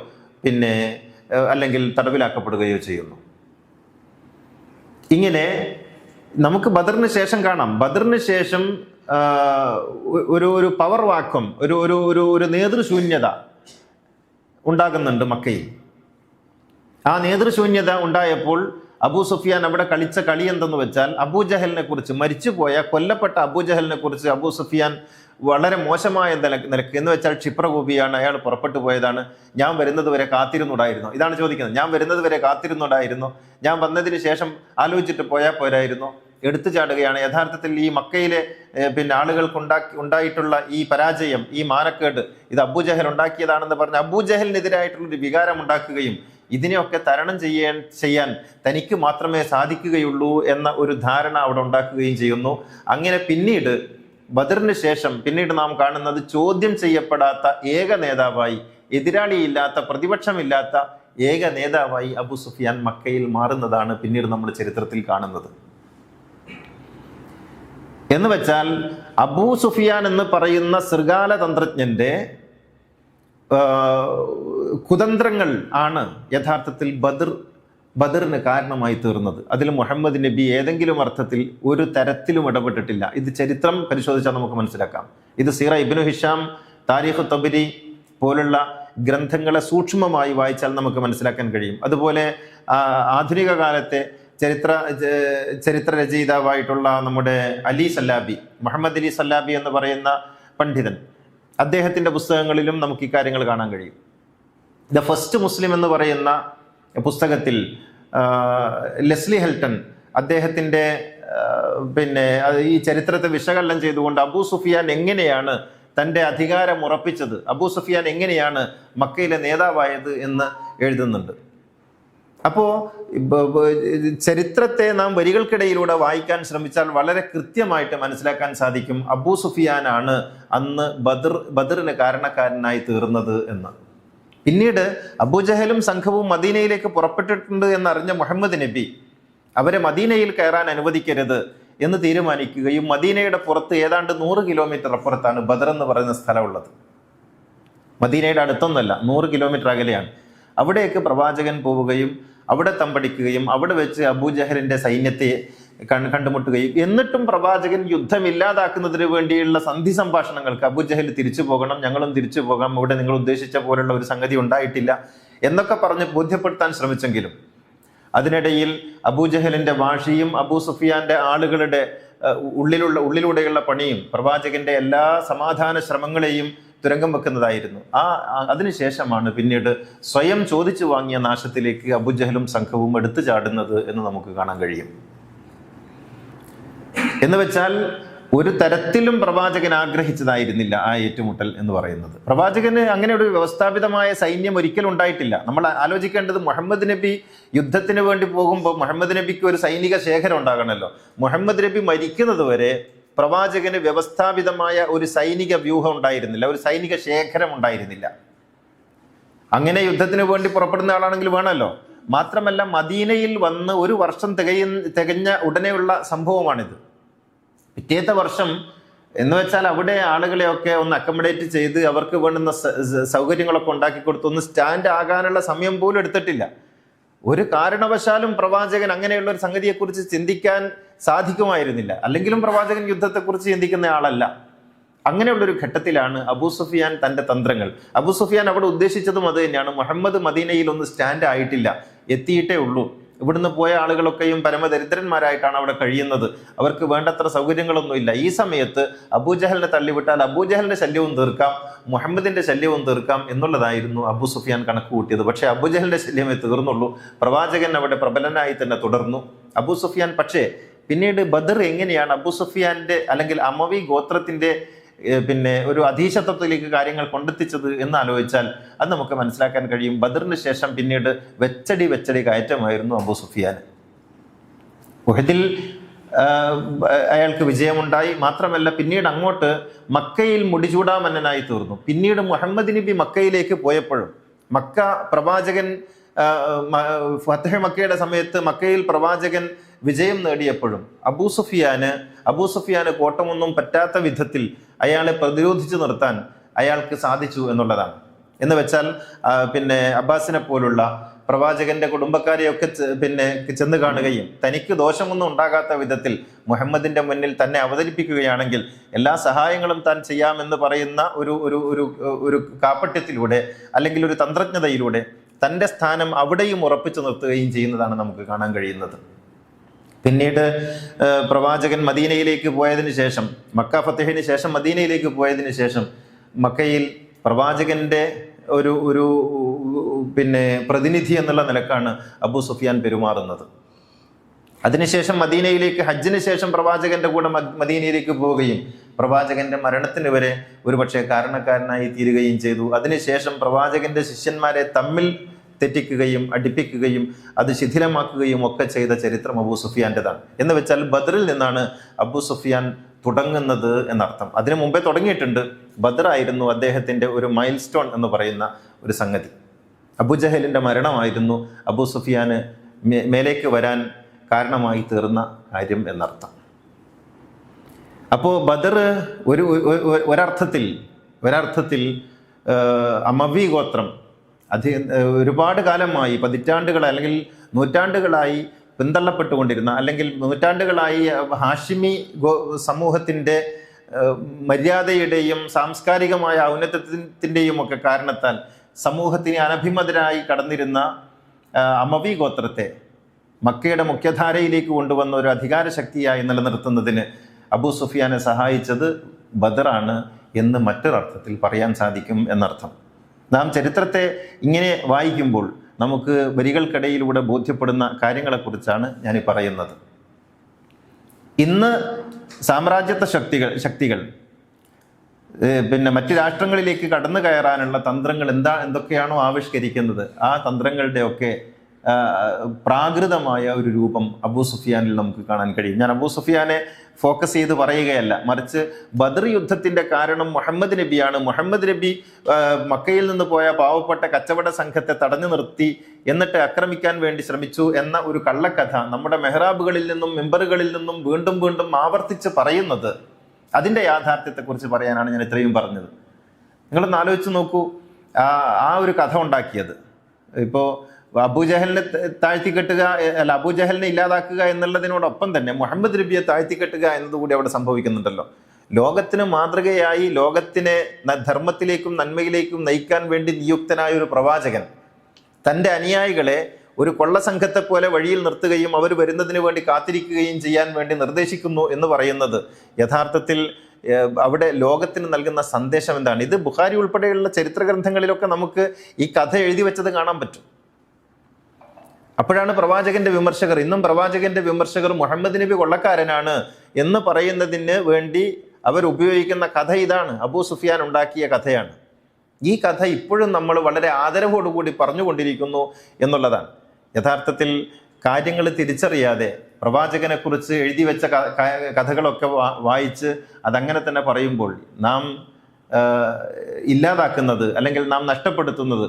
അല്ലെങ്കിൽ തടവിലാക്കപ്പെടുകയോ ചെയ്യുന്നു. ഇങ്ങനെ നമുക്ക് ബദറിന് ശേഷം കാണാം. ബദറിന് ശേഷം ഒരു പവർ വാക്വം, ഒരു നേതൃശൂന്യത ഉണ്ടാകുന്നുണ്ട് മക്കയിൽ. ആ നേതൃശൂന്യത ഉണ്ടായപ്പോൾ അബൂ സുഫിയാൻ അവിടെ കളിച്ച കളി എന്തെന്ന് വെച്ചാൽ, അബൂജഹലിനെ കുറിച്ച്, മരിച്ചുപോയ കൊല്ലപ്പെട്ട അബൂജഹലിനെ കുറിച്ച് അബൂ സുഫിയാൻ വളരെ മോശമായ നിലക്ക്, എന്ന് വെച്ചാൽ ക്ഷിപ്രകോപിയാണ്, അയാൾ പുറപ്പെട്ടു പോയതാണ്, ഞാൻ വരുന്നത് വരെ കാത്തിരുന്നുണ്ടായിരുന്നു. ഇതാണ് ചോദിക്കുന്നത്. ഞാൻ വരുന്നത് വരെ കാത്തിരുന്നുണ്ടായിരുന്നു, ഞാൻ വന്നതിന് ശേഷം ആലോചിച്ചിട്ട് പോയാൽ പോരായിരുന്നു. എടുത്തു ചാടുകയാണ്. യഥാർത്ഥത്തിൽ ഈ മക്കയിലെ ആളുകൾക്ക് ഉണ്ടായിട്ടുള്ള ഈ പരാജയം, ഈ മാനക്കേട്, ഇത് അബൂജഹൽ ഉണ്ടാക്കിയതാണെന്ന് പറഞ്ഞ് അബൂജഹലിനെതിരായിട്ടുള്ളൊരു വികാരം ഉണ്ടാക്കുകയും ഇതിനെയൊക്കെ തരണം ചെയ്യാൻ തനിക്ക് മാത്രമേ സാധിക്കുകയുള്ളൂ എന്ന ഒരു ധാരണ അവിടെ ഉണ്ടാക്കുകയും ചെയ്യുന്നു. അങ്ങനെ പിന്നീട് ബദറിന് ശേഷം നാം കാണുന്നത് ചോദ്യം ചെയ്യപ്പെടാത്ത ഏക നേതാവായി, എതിരാളിയില്ലാത്ത, പ്രതിപക്ഷമില്ലാത്ത ഏക നേതാവായി അബൂ സുഫിയാൻ മക്കയിൽ മാറുന്നതാണ് പിന്നീട് നമ്മൾ ചരിത്രത്തിൽ കാണുന്നത്. എന്ന് വെച്ചാൽ അബൂ സുഫിയാൻ എന്ന് പറയുന്ന ശൃഗാല തന്ത്രജ്ഞന്റെ കുതന്ത്രങ്ങൾ ആണ് യഥാർത്ഥത്തിൽ ബദറിന് കാരണമായി തീർന്നത്. അതിൽ മുഹമ്മദ് നബി ഏതെങ്കിലും അർത്ഥത്തിൽ ഒരു തരത്തിലും ഇടപെട്ടിട്ടില്ല. ഇത് ചരിത്രം പരിശോധിച്ചാൽ നമുക്ക് മനസ്സിലാക്കാം. ഇത് സീറ ഇബ്നു ഹിഷാം, താരീഖ് തബരി പോലുള്ള ഗ്രന്ഥങ്ങളെ സൂക്ഷ്മമായി വായിച്ചാൽ നമുക്ക് മനസ്സിലാക്കാൻ കഴിയും. അതുപോലെ ആധുനിക കാലത്തെ ചരിത്ര രചയിതാവായിട്ടുള്ള നമ്മുടെ അലി സല്ലാബി, മുഹമ്മദ് അലി സല്ലാബി എന്ന് പറയുന്ന പണ്ഡിതൻ, അദ്ദേഹത്തിൻ്റെ പുസ്തകങ്ങളിലും നമുക്ക് ഇക്കാര്യങ്ങൾ കാണാൻ കഴിയും. ദ ഫസ്റ്റ് മുസ്ലിം എന്ന് പറയുന്ന പുസ്തകത്തിൽ ലെസ്ലി ഹെൽട്ടൺ അദ്ദേഹത്തിൻ്റെ ഈ ചരിത്രത്തെ വിശകലനം ചെയ്തുകൊണ്ട് അബൂ സുഫിയാൻ എങ്ങനെയാണ് തൻ്റെ അധികാരം ഉറപ്പിച്ചത്, അബൂ സുഫിയാൻ എങ്ങനെയാണ് മക്കയിലെ നേതാവായത് എന്ന് എഴുതുന്നുണ്ട്. അപ്പോൾ ചരിത്രത്തെ നാം വരികൾക്കിടയിലൂടെ വായിക്കാൻ ശ്രമിച്ചാൽ വളരെ കൃത്യമായിട്ട് മനസ്സിലാക്കാൻ സാധിക്കും അബൂ സുഫിയാനാണ് അന്ന് ബദറിന് കാരണക്കാരനായി തീർന്നത് എന്ന്. പിന്നീട് അബൂജഹലും സംഘവും മദീനയിലേക്ക് പുറപ്പെട്ടിട്ടുണ്ട് എന്നറിഞ്ഞ മുഹമ്മദ് നബി അവരെ മദീനയിൽ കയറാൻ അനുവദിക്കരുത് എന്ന് തീരുമാനിക്കുകയും മദീനയുടെ പുറത്ത് ഏതാണ്ട് 100 കിലോമീറ്റർ അപ്പുറത്താണ് ബദർ എന്ന് പറയുന്ന സ്ഥലമുള്ളത്. മദീനയുടെ അടുത്തൊന്നല്ല, 100 കിലോമീറ്റർ അകലെയാണ്. അവിടേക്ക് പ്രവാചകൻ പോവുകയും അവിടെ തമ്പടിക്കുകയും അവിടെ വെച്ച് അബൂജഹലിന്റെ സൈന്യത്തെ കണ്ടുമുട്ടുകയും എന്നിട്ടും പ്രവാചകൻ യുദ്ധം ഇല്ലാതാക്കുന്നതിന് വേണ്ടിയുള്ള സന്ധി സംഭാഷണങ്ങൾക്ക് അബൂജഹൽ തിരിച്ചു പോകണം, ഞങ്ങളും തിരിച്ചു പോകാം, ഇവിടെ നിങ്ങൾ ഉദ്ദേശിച്ച പോലുള്ള ഒരു സംഗതി ഉണ്ടായിട്ടില്ല എന്നൊക്കെ പറഞ്ഞ് ബോധ്യപ്പെടുത്താൻ ശ്രമിച്ചെങ്കിലും അതിനിടയിൽ അബൂജഹലിന്റെ വാശിയും അബൂ സുഫിയാന്റെ ആളുകളുടെ ഉള്ളിലൂടെയുള്ള പണിയും പ്രവാചകന്റെ എല്ലാ സമാധാന ശ്രമങ്ങളെയും തുരങ്കം വെക്കുന്നതായിരുന്നു. അതിനുശേഷമാണ് പിന്നീട് സ്വയം ചോദിച്ചു വാങ്ങിയ നാശത്തിലേക്ക് അബൂജഹലും സംഘവും എടുത്തു ചാടുന്നത് എന്ന് നമുക്ക് കാണാൻ കഴിയും. എന്ന് വെച്ചാൽ ഒരു തരത്തിലും പ്രവാചകൻ ആഗ്രഹിച്ചതായിരുന്നില്ല ആ ഏറ്റുമുട്ടൽ എന്ന് പറയുന്നത്. പ്രവാചകന് അങ്ങനെ ഒരു വ്യവസ്ഥാപിതമായ സൈന്യം ഒരിക്കലും ഉണ്ടായിട്ടില്ല. നമ്മൾ ആലോചിക്കേണ്ടത്, മുഹമ്മദ് നബി യുദ്ധത്തിന് വേണ്ടി പോകുമ്പോൾ മുഹമ്മദ് നബിക്ക് ഒരു സൈനിക ശേഖരം ഉണ്ടാകണമല്ലോ. മുഹമ്മദ് നബി മരിക്കുന്നത് വരെ പ്രവാചകന് വ്യവസ്ഥാപിതമായ ഒരു സൈനിക വ്യൂഹം ഉണ്ടായിരുന്നില്ല, ഒരു സൈനിക ശേഖരം ഉണ്ടായിരുന്നില്ല. അങ്ങനെ യുദ്ധത്തിന് വേണ്ടി പുറപ്പെടുന്ന ആളാണെങ്കിൽ വേണമല്ലോ. മാത്രമല്ല, മദീനയിൽ വന്ന് ഒരു വർഷം തികഞ്ഞ ഉടനെയുള്ള സംഭവമാണിത്. പിറ്റേത്തെ വർഷം എന്ന് വെച്ചാൽ അവിടെ ആളുകളെയൊക്കെ ഒന്ന് അക്കോമഡേറ്റ് ചെയ്ത് അവർക്ക് വേണ്ടുന്ന സൗകര്യങ്ങളൊക്കെ ഉണ്ടാക്കി കൊടുത്ത് ഒന്ന് സ്റ്റാൻഡ് ആകാനുള്ള സമയം പോലും എടുത്തിട്ടില്ല. ഒരു കാരണവശാലും പ്രവാചകൻ അങ്ങനെയുള്ള ഒരു സംഗതിയെക്കുറിച്ച് ചിന്തിക്കാൻ സാധിക്കുമായിരുന്നില്ല. അല്ലെങ്കിലും പ്രവാചകൻ യുദ്ധത്തെക്കുറിച്ച് ചിന്തിക്കുന്ന ആളല്ല. അങ്ങനെയുള്ളൊരു ഘട്ടത്തിലാണ് അബൂ സുഫിയാൻ തൻ്റെ തന്ത്രങ്ങൾ. അബൂ സുഫിയാൻ അവിടെ ഉദ്ദേശിച്ചതും അത് തന്നെയാണ്. മുഹമ്മദ് മദീനയിൽ ഒന്ന് സ്റ്റാൻഡ് ആയിട്ടില്ല, എത്തിയിട്ടേ ഉള്ളൂ. ഇവിടുന്ന് പോയ ആളുകളൊക്കെയും പരമദരിദ്രന്മാരായിട്ടാണ് അവിടെ കഴിയുന്നത്. അവർക്ക് വേണ്ടത്ര സൗകര്യങ്ങളൊന്നുമില്ല. ഈ സമയത്ത് അബൂജഹലിനെ തള്ളിവിട്ടാൽ അബൂജഹലിന്റെ ശല്യവും തീർക്കാം, മുഹമ്മദിന്റെ ശല്യവും തീർക്കാം എന്നുള്ളതായിരുന്നു അബൂ സുഫിയാൻ കണക്ക് കൂട്ടിയത്. പക്ഷേ അബൂജഹലിന്റെ ശല്യമേ തീർന്നുള്ളൂ. പ്രവാചകൻ അവിടെ പ്രബലനായി തന്നെ തുടർന്നു. അബൂ സുഫിയാൻ പക്ഷേ പിന്നീട് ബദർ എങ്ങനെയാണ് അബൂ സുഫിയാന്റെ അല്ലെങ്കിൽ അമവി ഗോത്രത്തിന്റെ ഒരു അധീശത്വത്തിലേക്ക് കാര്യങ്ങൾ കൊണ്ടെത്തിച്ചത് എന്ന് ആലോചിച്ചാൽ അത് നമുക്ക് മനസ്സിലാക്കാൻ കഴിയും. ബദറിന് ശേഷം പിന്നീട് വെച്ചടി കയറ്റമായിരുന്നു അബൂ സുഫിയാൻ. ഉഹദിൽ അയാൾക്ക് വിജയമുണ്ടായി. മാത്രമല്ല, പിന്നീട് അങ്ങോട്ട് മക്കയിൽ മുടിചൂടാമന്നനായി തീർന്നു. പിന്നീട് മുഹമ്മദ് നബി മക്കയിലേക്ക് പോയപ്പോഴും, മക്ക പ്രവാചകൻ ഫതഹ് മക്കയുടെ സമയത്ത് മക്കയിൽ പ്രവാചകൻ വിജയം നേടിയപ്പോഴും അബൂ സുഫിയാന് കോട്ടമൊന്നും പറ്റാത്ത വിധത്തിൽ അയാളെ പ്രതിരോധിച്ചു നിർത്താൻ അയാൾക്ക് സാധിച്ചു എന്നുള്ളതാണ്. എന്ന് വെച്ചാൽ അബ്ബാസിനെ പോലുള്ള പ്രവാചകന്റെ കുടുംബക്കാരെയൊക്കെ ചെന്ന് കാണുകയും തനിക്ക് ദോഷമൊന്നും ഉണ്ടാകാത്ത വിധത്തിൽ മുഹമ്മദിന്റെ മുന്നിൽ തന്നെ അവതരിപ്പിക്കുകയാണെങ്കിൽ എല്ലാ സഹായങ്ങളും താൻ ചെയ്യാമെന്ന് പറയുന്ന ഒരു കാപ്പട്യത്തിലൂടെ അല്ലെങ്കിൽ ഒരു തന്ത്രജ്ഞതയിലൂടെ തൻ്റെ സ്ഥാനം അവിടെയും ഉറപ്പിച്ചു നിർത്തുകയും ചെയ്യുന്നതാണ് നമുക്ക് കാണാൻ കഴിയുന്നത്. പിന്നീട് പ്രവാചകൻ മദീനയിലേക്ക് പോയതിന് ശേഷം, മക്ക ഫത്തഹിന് ശേഷം മദീനയിലേക്ക് പോയതിന് ശേഷം മക്കയിൽ പ്രവാചകന്റെ ഒരു പ്രതിനിധി എന്നുള്ള നിലക്കാണ് അബൂ സുഫിയാൻ പെരുമാറുന്നത്. അതിനുശേഷം മദീനയിലേക്ക് ഹജ്ജിന് ശേഷം പ്രവാചകന്റെ കൂടെ മദീനയിലേക്ക് പോവുകയും പ്രവാചകന്റെ മരണത്തിന് വരെ ഒരുപക്ഷെ കാരണക്കാരനായി തീരുകയും ചെയ്തു. അതിനുശേഷം പ്രവാചകന്റെ ശിഷ്യന്മാരെ തമ്മിൽ തെറ്റിക്കുകയും അടിപ്പിക്കുകയും അത് ശിഥിലമാക്കുകയും ഒക്കെ ചെയ്ത ചരിത്രം അബൂ സുഫിയാൻ്റെതാണ്. എന്ന് വെച്ചാൽ ബദറിൽ നിന്നാണ് അബൂ സുഫിയാൻ തുടങ്ങുന്നത് എന്നർത്ഥം. അതിനു മുമ്പേ തുടങ്ങിയിട്ടുണ്ട്. ബദർ ആയിരുന്നു അദ്ദേഹത്തിൻ്റെ ഒരു മൈൽ സ്റ്റോൺ എന്ന് പറയുന്ന ഒരു സംഗതി. അബൂജഹലിൻ്റെ മരണമായിരുന്നു അബൂ സുഫിയാന് മേലേക്ക് വരാൻ കാരണമായി തീർന്ന കാര്യം എന്നർത്ഥം. അപ്പോൾ ബദർ ഒരർത്ഥത്തിൽ അമവി ഗോത്രം ഒരുപാട് കാലമായി, പതിറ്റാണ്ടുകൾ അല്ലെങ്കിൽ നൂറ്റാണ്ടുകളായി പിന്തള്ളപ്പെട്ടുകൊണ്ടിരുന്ന, അല്ലെങ്കിൽ നൂറ്റാണ്ടുകളായി ഹാഷിമി സമൂഹത്തിൻ്റെ മര്യാദയുടെയും സാംസ്കാരികമായ ഔന്നത്യത്തിൻ്റെയും ഒക്കെ കാരണത്താൽ സമൂഹത്തിന് അനഭിമതരായി കടന്നിരുന്ന അമവി ഗോത്രത്തെ മക്കയുടെ മുഖ്യധാരയിലേക്ക് കൊണ്ടുവന്ന ഒരു അധികാര ശക്തിയായി നിലനിർത്തുന്നതിന് അബൂ സുഫിയാനെ സഹായിച്ചത് ബദറാണ് എന്ന് മറ്റൊരർത്ഥത്തിൽ പറയാൻ സാധിക്കും എന്നർത്ഥം. നാം ചരിത്രത്തെ ഇങ്ങനെ വായിക്കുമ്പോൾ നമുക്ക് വരികൾക്കിടയിലൂടെ ബോധ്യപ്പെടുന്ന കാര്യങ്ങളെക്കുറിച്ചാണ് ഞാൻ പറയുന്നത്. ഇന്ന് സാമ്രാജ്യത്വ ശക്തികൾ മറ്റ് രാഷ്ട്രങ്ങളിലേക്ക് കടന്നു കയറാനുള്ള തന്ത്രങ്ങൾ എന്തൊക്കെയാണോ ആവിഷ്കരിക്കുന്നത്, ആ തന്ത്രങ്ങളുടെയൊക്കെ പ്രാകൃതമായ ഒരു രൂപം അബൂ സുഫിയാനിൽ നമുക്ക് കാണാൻ കഴിയും. ഞാൻ അബൂ സുഫിയാനെ ഫോക്കസ് ചെയ്ത് പറയുകയല്ല, മറിച്ച് ബദർ യുദ്ധത്തിൻ്റെ കാരണം മുഹമ്മദ് നബിയാണ്. മുഹമ്മദ് നബി മക്കയിൽ നിന്ന് പോയ പാവപ്പെട്ട കച്ചവട സംഘത്തെ തടഞ്ഞു നിർത്തി എന്നിട്ട് ആക്രമിക്കാൻ വേണ്ടി ശ്രമിച്ചു എന്ന ഒരു കള്ളക്കഥ നമ്മുടെ മെഹ്റാബുകളിൽ നിന്നും മെമ്പറുകളിൽ നിന്നും വീണ്ടും ആവർത്തിച്ച് പറയുന്നത്, അതിൻ്റെ യാഥാർത്ഥ്യത്തെക്കുറിച്ച് പറയാനാണ് ഞാൻ ഇത്രയും പറഞ്ഞത്. നിങ്ങളൊന്ന് ആലോചിച്ച് നോക്കൂ, ആ ഒരു കഥ ഉണ്ടാക്കിയത്. ഇപ്പോൾ അബൂജഹലിനെ താഴ്ത്തിക്കെട്ടുക അല്ല, അബൂജഹലിനെ ഇല്ലാതാക്കുക എന്നുള്ളതിനോടൊപ്പം തന്നെ മുഹമ്മദ് നബിയെ താഴ്ത്തിക്കെട്ടുക എന്നതുകൂടി അവിടെ സംഭവിക്കുന്നുണ്ടല്ലോ. ലോകത്തിന് മാതൃകയായി ലോകത്തിനെ ധർമ്മത്തിലേക്കും നന്മയിലേക്കും നയിക്കാൻ വേണ്ടി നിയുക്തനായ ഒരു പ്രവാചകൻ തൻ്റെ അനുയായികളെ ഒരു കൊള്ളസംഘത്തെ പോലെ വഴിയിൽ നിർത്തുകയും അവർ വരുന്നതിന് വേണ്ടി കാത്തിരിക്കുകയും ചെയ്യാൻ വേണ്ടി നിർദ്ദേശിക്കുന്നു എന്ന് പറയുന്നത് യഥാർത്ഥത്തിൽ അവിടെ ലോകത്തിന് നൽകുന്ന സന്ദേശം എന്താണ്? ഇത് ബുഖാരി ഉൾപ്പെടെയുള്ള ചരിത്ര ഗ്രന്ഥങ്ങളിലൊക്കെ നമുക്ക് ഈ കഥ എഴുതി വെച്ചത് കാണാൻ പറ്റും. അപ്പോഴാണ് പ്രവാചകന്റെ വിമർശകർ, ഇന്നും പ്രവാചകന്റെ വിമർശകർ മുഹമ്മദ് നബി കൊള്ളക്കാരനാണ് എന്ന് പറയുന്നതിന് വേണ്ടി അവർ ഉപയോഗിക്കുന്ന കഥ ഇതാണ്, അബൂ സുഫിയാൻ ഉണ്ടാക്കിയ കഥയാണ്. ഈ കഥ ഇപ്പോഴും നമ്മൾ വളരെ ആദരവോടുകൂടി പറഞ്ഞുകൊണ്ടിരിക്കുന്നു എന്നുള്ളതാണ്. യഥാർത്ഥത്തിൽ കാര്യങ്ങൾ തിരിച്ചറിയാതെ പ്രവാചകനെക്കുറിച്ച് എഴുതി വെച്ച കഥകളൊക്കെ വായിച്ച് അതങ്ങനെ തന്നെ പറയുമ്പോൾ നാം ഇല്ലാതാക്കുന്നത് അല്ലെങ്കിൽ നാം നഷ്ടപ്പെടുത്തുന്നത്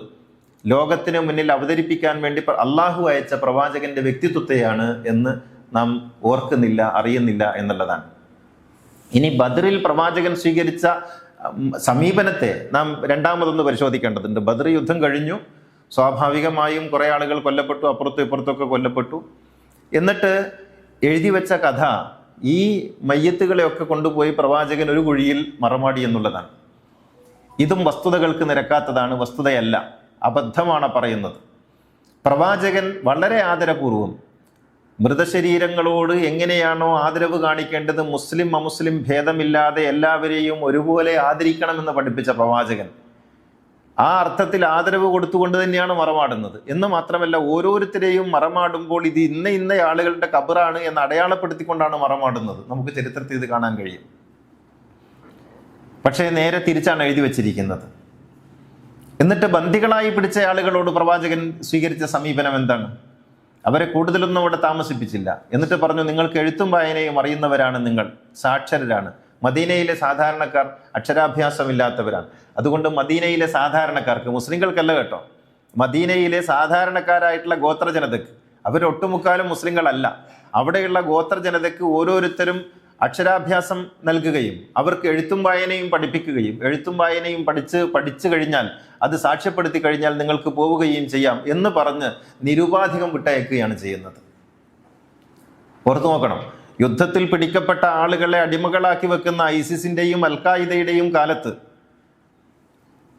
ലോകത്തിന് മുന്നിൽ അവതരിപ്പിക്കാൻ വേണ്ടി അള്ളാഹു അയച്ച പ്രവാചകന്റെ വ്യക്തിത്വത്തെയാണ് എന്ന് നാം ഓർക്കുന്നില്ല, അറിയുന്നില്ല എന്നുള്ളതാണ്. ഇനി ബദറിൽ പ്രവാചകൻ സ്വീകരിച്ച സമീപനത്തെ നാം രണ്ടാമതൊന്ന് പരിശോധിക്കേണ്ടതുണ്ട്. ബദർ യുദ്ധം കഴിഞ്ഞു, സ്വാഭാവികമായും കുറേ ആളുകൾ കൊല്ലപ്പെട്ടു, അപ്പുറത്തും ഇപ്പുറത്തൊക്കെ കൊല്ലപ്പെട്ടു. എന്നിട്ട് എഴുതി വെച്ച കഥ ഈ മയ്യത്തുകളെയൊക്കെ കൊണ്ടുപോയി പ്രവാചകൻ ഒരു കുഴിയിൽ മറമാടി എന്നുള്ളതാണ്. ഇതും വസ്തുതകൾക്ക് നിരക്കാത്തതാണ്, വസ്തുതയല്ല, അബദ്ധമാണ് പറയുന്നത്. പ്രവാചകൻ വളരെ ആദരപൂർവം മൃതശരീരങ്ങളോട് എങ്ങനെയാണോ ആദരവ് കാണിക്കേണ്ടത്, മുസ്ലിം അമുസ്ലിം ഭേദമില്ലാതെ എല്ലാവരെയും ഒരുപോലെ ആദരിക്കണമെന്ന് പഠിപ്പിച്ച പ്രവാചകൻ ആ അർത്ഥത്തിൽ ആദരവ് കൊടുത്തുകൊണ്ട് തന്നെയാണ് മറമാടുന്നത്. എന്ന് മാത്രമല്ല, ഓരോരുത്തരെയും മറമാടുമ്പോൾ ഇത് ഇന്ന ആളുകളുടെ ഖബറാണ് എന്ന് അടയാളപ്പെടുത്തിക്കൊണ്ടാണ് മറമാടുന്നത്. നമുക്ക് ചരിത്രത്തിൽ ഇത് കാണാൻ കഴിയും. പക്ഷേ നേരെ തിരിച്ചാണ് എഴുതി വച്ചിരിക്കുന്നത്. എന്നിട്ട് ബന്ദികളായി പിടിച്ച ആളുകളോട് പ്രവാചകൻ സ്വീകരിച്ച സമീപനം എന്താണ്? അവരെ കൂടുതലൊന്നും അവിടെ താമസിപ്പിച്ചില്ല. എന്നിട്ട് പറഞ്ഞു, നിങ്ങൾക്ക് എഴുത്തും വായനയും അറിയുന്നവരാണ്, നിങ്ങൾ സാക്ഷരരാണ്. മദീനയിലെ സാധാരണക്കാർ അക്ഷരാഭ്യാസമില്ലാത്തവരാണ്. അതുകൊണ്ട് മദീനയിലെ സാധാരണക്കാർക്ക്, മുസ്ലിങ്ങൾക്കല്ല കേട്ടോ, മദീനയിലെ സാധാരണക്കാരായിട്ടുള്ള ഗോത്ര ജനതയ്ക്ക്, അവരൊട്ടുമുക്കാലും മുസ്ലിങ്ങളല്ല, അവിടെയുള്ള ഗോത്ര ജനതയ്ക്ക് ഓരോരുത്തരും അക്ഷരാഭ്യാസം നൽകുകയും അവർക്ക് എഴുത്തും വായനയും പഠിപ്പിക്കുകയും എഴുത്തും വായനയും പഠിച്ചു കഴിഞ്ഞാൽ അത് സാക്ഷ്യപ്പെടുത്തി കഴിഞ്ഞാൽ നിങ്ങൾക്ക് പോവുകയും ചെയ്യാം എന്ന് പറഞ്ഞ് നിരുപാധികം വിട്ടയക്കുകയാണ് ചെയ്യുന്നത്. ഓർത്തു നോക്കണം, യുദ്ധത്തിൽ പിടിക്കപ്പെട്ട ആളുകളെ അടിമകളാക്കി വെക്കുന്ന ഐസിസിന്റെയും അൽഖായിദയുടെയും കാലത്ത്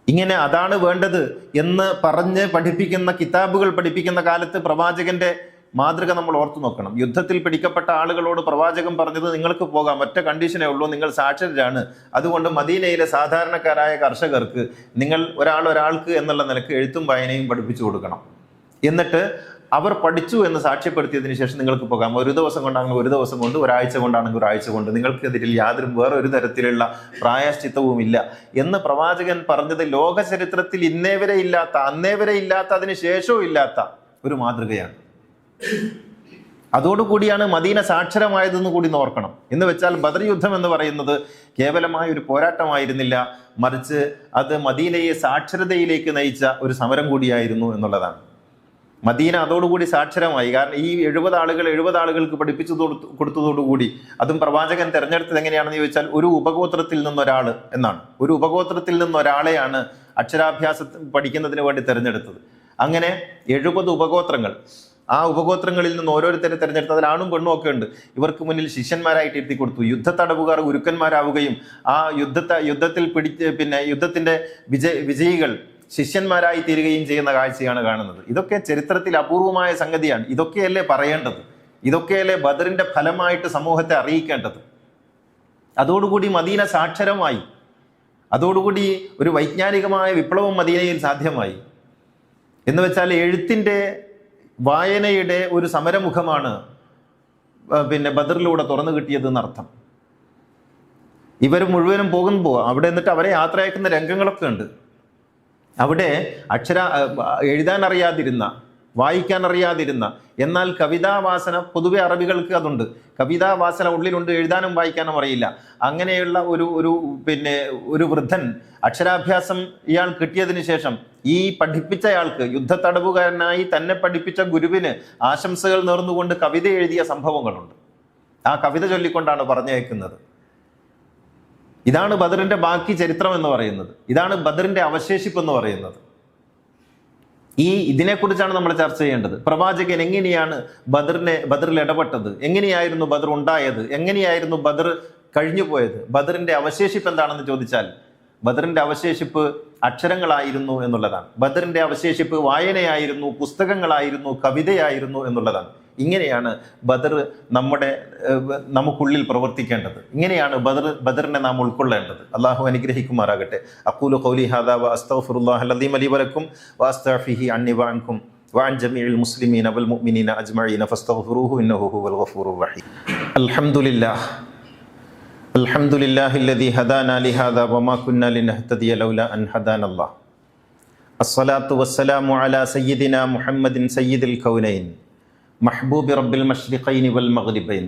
ഇങ്ങനെ അതാണ് വേണ്ടത് എന്ന് പറഞ്ഞ് പഠിപ്പിക്കുന്ന കിതാബുകൾ പഠിപ്പിക്കുന്ന കാലത്ത് പ്രവാചകന്റെ മാതൃക നമ്മൾ ഓർത്തു നോക്കണം. യുദ്ധത്തിൽ പിടിക്കപ്പെട്ട ആളുകളോട് പ്രവാചകൻ പറഞ്ഞത്, നിങ്ങൾക്ക് പോകാം, ഒറ്റ കണ്ടീഷനേ ഉള്ളൂ, നിങ്ങൾ സാക്ഷരരാണ്. അതുകൊണ്ട് മദീനയിലെ സാധാരണക്കാരായ കർഷകർക്ക് നിങ്ങൾ ഒരാൾക്ക് എന്നുള്ള നിലക്ക് എഴുത്തും വായനയും പഠിപ്പിച്ചു കൊടുക്കണം. എന്നിട്ട് അവർ പഠിച്ചു എന്ന് സാക്ഷ്യപ്പെടുത്തിയതിനു ശേഷം നിങ്ങൾക്ക് പോകാം. ഒരു ദിവസം കൊണ്ടാണെങ്കിൽ ഒരു ദിവസം കൊണ്ട്, ഒരാഴ്ച കൊണ്ടാണെങ്കിൽ ഒരാഴ്ച കൊണ്ട്, നിങ്ങൾക്കെതിരിൽ യാതൊരു വേറൊരു തരത്തിലുള്ള പ്രായശ്ചിത്തവും ഇല്ല എന്ന് പ്രവാചകൻ പറഞ്ഞത് ലോക ചരിത്രത്തിൽ ഇന്നേ വരെ ഇല്ലാത്ത, അന്നേ വരെ ഇല്ലാത്ത, അതിന് ശേഷവും ഇല്ലാത്ത ഒരു മാതൃകയാണ്. അതോടുകൂടിയാണ് മദീന സാക്ഷരമായതെന്ന് കൂടി ഓർക്കണം. എന്ന് വെച്ചാൽ ബദർ യുദ്ധം എന്ന് പറയുന്നത് കേവലമായ ഒരു പോരാട്ടമായിരുന്നില്ല, മറിച്ച് അത് മദീനയെ സാക്ഷരതയിലേക്ക് നയിച്ച ഒരു സമരം കൂടിയായിരുന്നു എന്നുള്ളതാണ്. മദീന അതോടുകൂടി സാക്ഷരമായി. കാരണം ഈ 70 ആളുകൾക്ക് പഠിപ്പിച്ചു കൊടുത്തതോടുകൂടി, അതും പ്രവാചകൻ തിരഞ്ഞെടുത്തത് എങ്ങനെയാണെന്ന് ചോദിച്ചാൽ ഒരു ഉപഗോത്രത്തിൽ നിന്നൊരാൾ എന്നാണ്. ഒരു ഉപഗോത്രത്തിൽ നിന്നൊരാളെയാണ് അക്ഷരാഭ്യാസം പഠിക്കുന്നതിന് വേണ്ടി തിരഞ്ഞെടുത്തത്. അങ്ങനെ 70 ഉപഗോത്രങ്ങൾ, ആ ഉപഗോത്രങ്ങളിൽ നിന്ന് ഓരോരുത്തരെ തിരഞ്ഞെടുത്ത്, അതിൽ ആണും പെണ്ണും ഒക്കെ ഉണ്ട്. ഇവർക്ക് മുന്നിൽ ശിഷ്യന്മാരായിട്ട് ഇരുത്തി കൊടുത്തു. യുദ്ധത്തടവുകാർ ഗുരുക്കന്മാരാവുകയും ആ യുദ്ധത്തിൽ യുദ്ധത്തിന്റെ വിജയികൾ ശിഷ്യന്മാരായി തീരുകയും ചെയ്യുന്ന കാഴ്ചയാണ് കാണുന്നത്. ഇതൊക്കെ ചരിത്രത്തിൽ അപൂർവമായ സംഗതിയാണ്. ഇതൊക്കെയല്ലേ പറയേണ്ടത്, ഇതൊക്കെയല്ലേ ബദറിന്റെ ഫലമായിട്ട് സമൂഹത്തെ അറിയിക്കേണ്ടത്. അതോടുകൂടി മദീന സാക്ഷരമായി, അതോടുകൂടി ഒരു വൈജ്ഞാനികമായ വിപ്ലവം മദീനയിൽ സാധ്യമായി. എന്ന് വെച്ചാൽ എഴുത്തിന്റെ വായനയുടെ ഒരു സമരമുഖമാണ് ബദറിലൂടെ തുറന്നു കിട്ടിയത് എന്നർത്ഥം. ഇവർ മുഴുവനും പോകുമ്പോൾ അവിടെ എന്നിട്ട് അവരെ യാത്രയക്കുന്ന രംഗങ്ങളൊക്കെ ഉണ്ട്. അവിടെ എഴുതാൻ അറിയാതിരുന്ന, വായിക്കാൻ അറിയാതിരുന്ന, എന്നാൽ കവിതാവാസന, പൊതുവെ അറബികൾക്ക് അതുണ്ട്, കവിതാവാസന ഉള്ളിലുണ്ട്, എഴുതാനും വായിക്കാനും അറിയില്ല. അങ്ങനെയുള്ള ഒരു വൃദ്ധൻ അക്ഷരാഭ്യാസം ഇയാൾ കിട്ടിയതിന് ശേഷം ഈ പഠിപ്പിച്ചയാൾക്ക്, യുദ്ധത്തടവുകാരനായി തന്നെ പഠിപ്പിച്ച ഗുരുവിന് ആശംസകൾ നേർന്നുകൊണ്ട് കവിത എഴുതിയ സംഭവങ്ങളുണ്ട്. ആ കവിത ചൊല്ലിക്കൊണ്ടാണ് പറഞ്ഞയക്കുന്നത്. ഇതാണ് ബദറിന്റെ ബാക്കി ചരിത്രം എന്ന് പറയുന്നത്. ഇതാണ് ബദറിന്റെ അവശേഷിപ്പ് എന്ന് പറയുന്നത്. ഇതിനെക്കുറിച്ചാണ് നമ്മൾ ചർച്ച ചെയ്യേണ്ടത്. പ്രവാചകൻ എങ്ങനെയാണ് ബദറിൽ ഇടപെട്ടത്, എങ്ങനെയായിരുന്നു ബദർ ഉണ്ടായത്, എങ്ങനെയായിരുന്നു ബദർ കഴിഞ്ഞു പോയത്, ബദറിന്റെ അവശേഷിപ്പ് എന്താണെന്ന് ചോദിച്ചാൽ ബദറിൻ്റെ അവശേഷിപ്പ് അക്ഷരങ്ങളായിരുന്നു എന്നുള്ളതാണ്. ബദറിൻ്റെ അവശേഷിപ്പ് വായനയായിരുന്നു, പുസ്തകങ്ങളായിരുന്നു, കവിതയായിരുന്നു എന്നുള്ളതാണ്. ഇങ്ങനെയാണ് ബദർ നമുക്കുള്ളിൽ പ്രവർത്തിക്കേണ്ടത്. ഇങ്ങനെയാണ് ബദറിനെ നാം ഉൾക്കൊള്ളേണ്ടത്. അള്ളാഹു അനുഗ്രഹിക്കുമാറാകട്ടെ. അഖൂലു ഖൗലി ഹാദാ വ അസ്തഗ്ഫിറുല്ലാഹൽ അദീം ലി വലക്കും വ അസ്തഗ്ഫിഹി അന്നി വ അൻകും വഅൻ ജമീഇൽ മുസ്ലിമീന വൽ മുഅ്മിനീന അജ്മഈന ഫസ്തഗ്ഫിറൂഹു ഇന്നഹു ഹുവൽ ഗഫൂറുർ റഹീം. അൽഹംദുലില്ലാഹില്ലദീ ഹദാനാ ലിഹാദാ വമാ കുന്നാ ലിനഹ്തദിയ ലൗലാ അൻ ഹദാനല്ലാഹ്. അസ്സലാത്തു വസ്സലാമു അലാ സയ്യിദിനാ മുഹമ്മദിൻ സയ്യിദിൽ കൗനൈൻ മഹ്ബൂബി റബ്ബിൽ മശ്രിഖൈനി വൽ മഗ്രിബൈൻ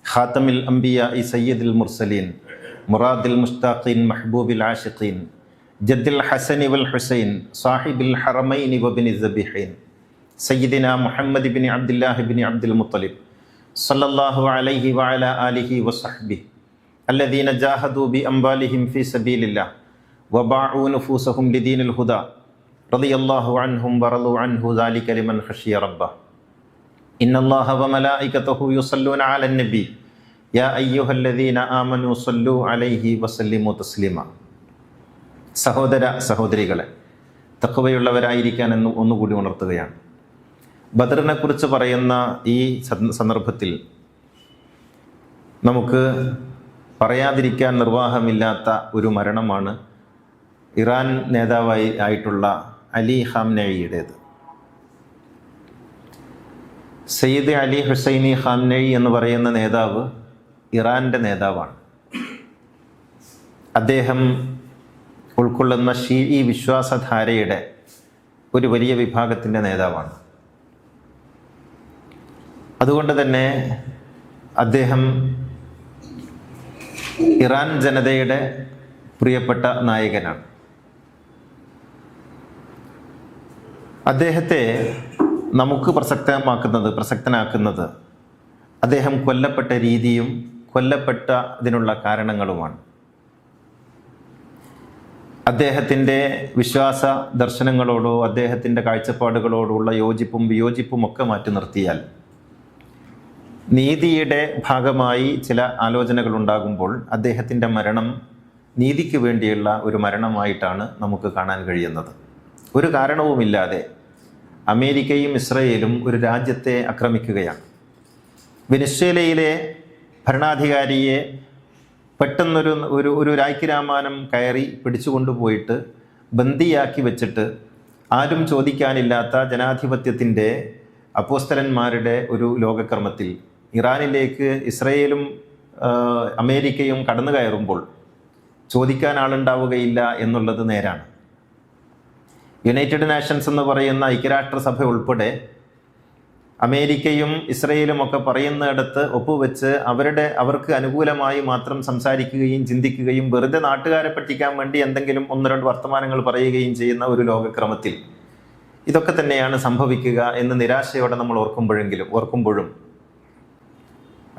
ഖാതമിൽ അംബിയാഇ സയ്യിദിൽ മുർസലീൻ മുറാദിൽ മുസ്താഖീൻ മഹ്ബൂബിൽ ആശിഖീൻ ജദ്ദിൽ ഹസനി വൽ ഹുസൈൻ സാഹിബിൽ ഹറമൈനി വബിനി സബീഹൈൻ സയ്യിദിനാ മുഹമ്മദ് ഇബ്നി അബ്ദുല്ലാഹി ഇബ്നി അബ്ദുൽ മുത്തലിബ് സല്ലല്ലാഹു അലൈഹി വഅലാ ആലിഹി വസഹ്ബിഹി الذين جاهدوا بأموالهم في سبيل الله وباعوا نفوسهم لدين الهدى رضي الله عنهم ورضوا عنه ذلك لمن خشي ربه إن الله وملائكته يصلون على النبي يا أيها الذين آمنوا صلوا عليه وسلموا تسليما. സഹോദരികളെ, തഖ്വയുള്ളവരായിരിക്കാൻ എന്ന് ഒന്നുകൂടി ഉണർത്തുകയാണ്. ബദറിനെ കുറിച്ച് പറയുന്ന ഈ സന്ദർഭത്തിൽ നമുക്ക് പറയാതിരിക്കാൻ നിർവാഹമില്ലാത്ത ഒരു മരണമാണ് ഇറാൻ നേതാവായിട്ടുള്ള അലി ഖാംനഈയുടേത്. സയ്യിദ് അലി ഹുസൈനി ഖാംനഈ എന്ന് പറയുന്ന നേതാവ് ഇറാൻ്റെ നേതാവാണ്. അദ്ദേഹം ഉൾക്കൊള്ളുന്ന ഷീഈ വിശ്വാസധാരയുടെ ഒരു വലിയ വിഭാഗത്തിൻ്റെ നേതാവാണ്. അതുകൊണ്ട് തന്നെ അദ്ദേഹം ഇറാൻ ജനതയുടെ പ്രിയപ്പെട്ട നായകനാണ്. അദ്ദേഹത്തെ നമുക്ക് പ്രസക്തനാക്കുന്നത് അദ്ദേഹം കൊല്ലപ്പെട്ട രീതിയും കൊല്ലപ്പെട്ടതിനുള്ള കാരണങ്ങളുമാണ്. അദ്ദേഹത്തിൻ്റെ വിശ്വാസ ദർശനങ്ങളോടോ അദ്ദേഹത്തിൻ്റെ കാഴ്ചപ്പാടുകളോടുള്ള യോജിപ്പും വിയോജിപ്പും ഒക്കെ മാറ്റി നിർത്തിയാൽ നീതിയുടെ ഭാഗമായി ചില ആലോചനകൾ ഉണ്ടാകുമ്പോൾ അദ്ദേഹത്തിൻ്റെ മരണം നീതിക്ക് വേണ്ടിയുള്ള ഒരു മരണമായിട്ടാണ് നമുക്ക് കാണാൻ കഴിയുന്നത്. ഒരു കാരണവുമില്ലാതെ അമേരിക്കയും ഇസ്രയേലും ഒരു രാജ്യത്തെ ആക്രമിക്കുകയാണ്. വെനിസ്വേലയിലെ ഭരണാധികാരിയെ പെട്ടെന്നൊരു രായ്ക്കിരാമാനം കയറി പിടിച്ചുകൊണ്ടുപോയിട്ട് ബന്ദിയാക്കി വെച്ചിട്ട് ആരും ചോദിക്കാനില്ലാത്ത ജനാധിപത്യത്തിൻ്റെ അപ്പോസ്തലന്മാരുടെ ഒരു ലോകക്രമത്തിൽ ഇറാനിലേക്ക് ഇസ്രയേലും അമേരിക്കയും കടന്നു കയറുമ്പോൾ ചോദിക്കാൻ ആളുണ്ടാവുകയില്ല എന്നുള്ളത് നേരാണ്. യുണൈറ്റഡ് നേഷൻസ് എന്ന് പറയുന്ന ഐക്യരാഷ്ട്രസഭ ഉൾപ്പെടെ അമേരിക്കയും ഇസ്രയേലും ഒക്കെ പറയുന്നിടത്ത് ഒപ്പുവെച്ച് അവർക്ക് അനുകൂലമായി മാത്രം സംസാരിക്കുകയും ചിന്തിക്കുകയും വെറുതെ നാട്ടുകാരെ പറ്റിക്കാൻ വേണ്ടി എന്തെങ്കിലും ഒന്ന് രണ്ട് വർത്തമാനങ്ങൾ പറയുകയും ചെയ്യുന്ന ഒരു ലോകക്രമത്തിൽ ഇതൊക്കെ തന്നെയാണ് സംഭവിക്കുക എന്ന് നിരാശയോടെ നമ്മൾ ഓർക്കുമ്പോഴും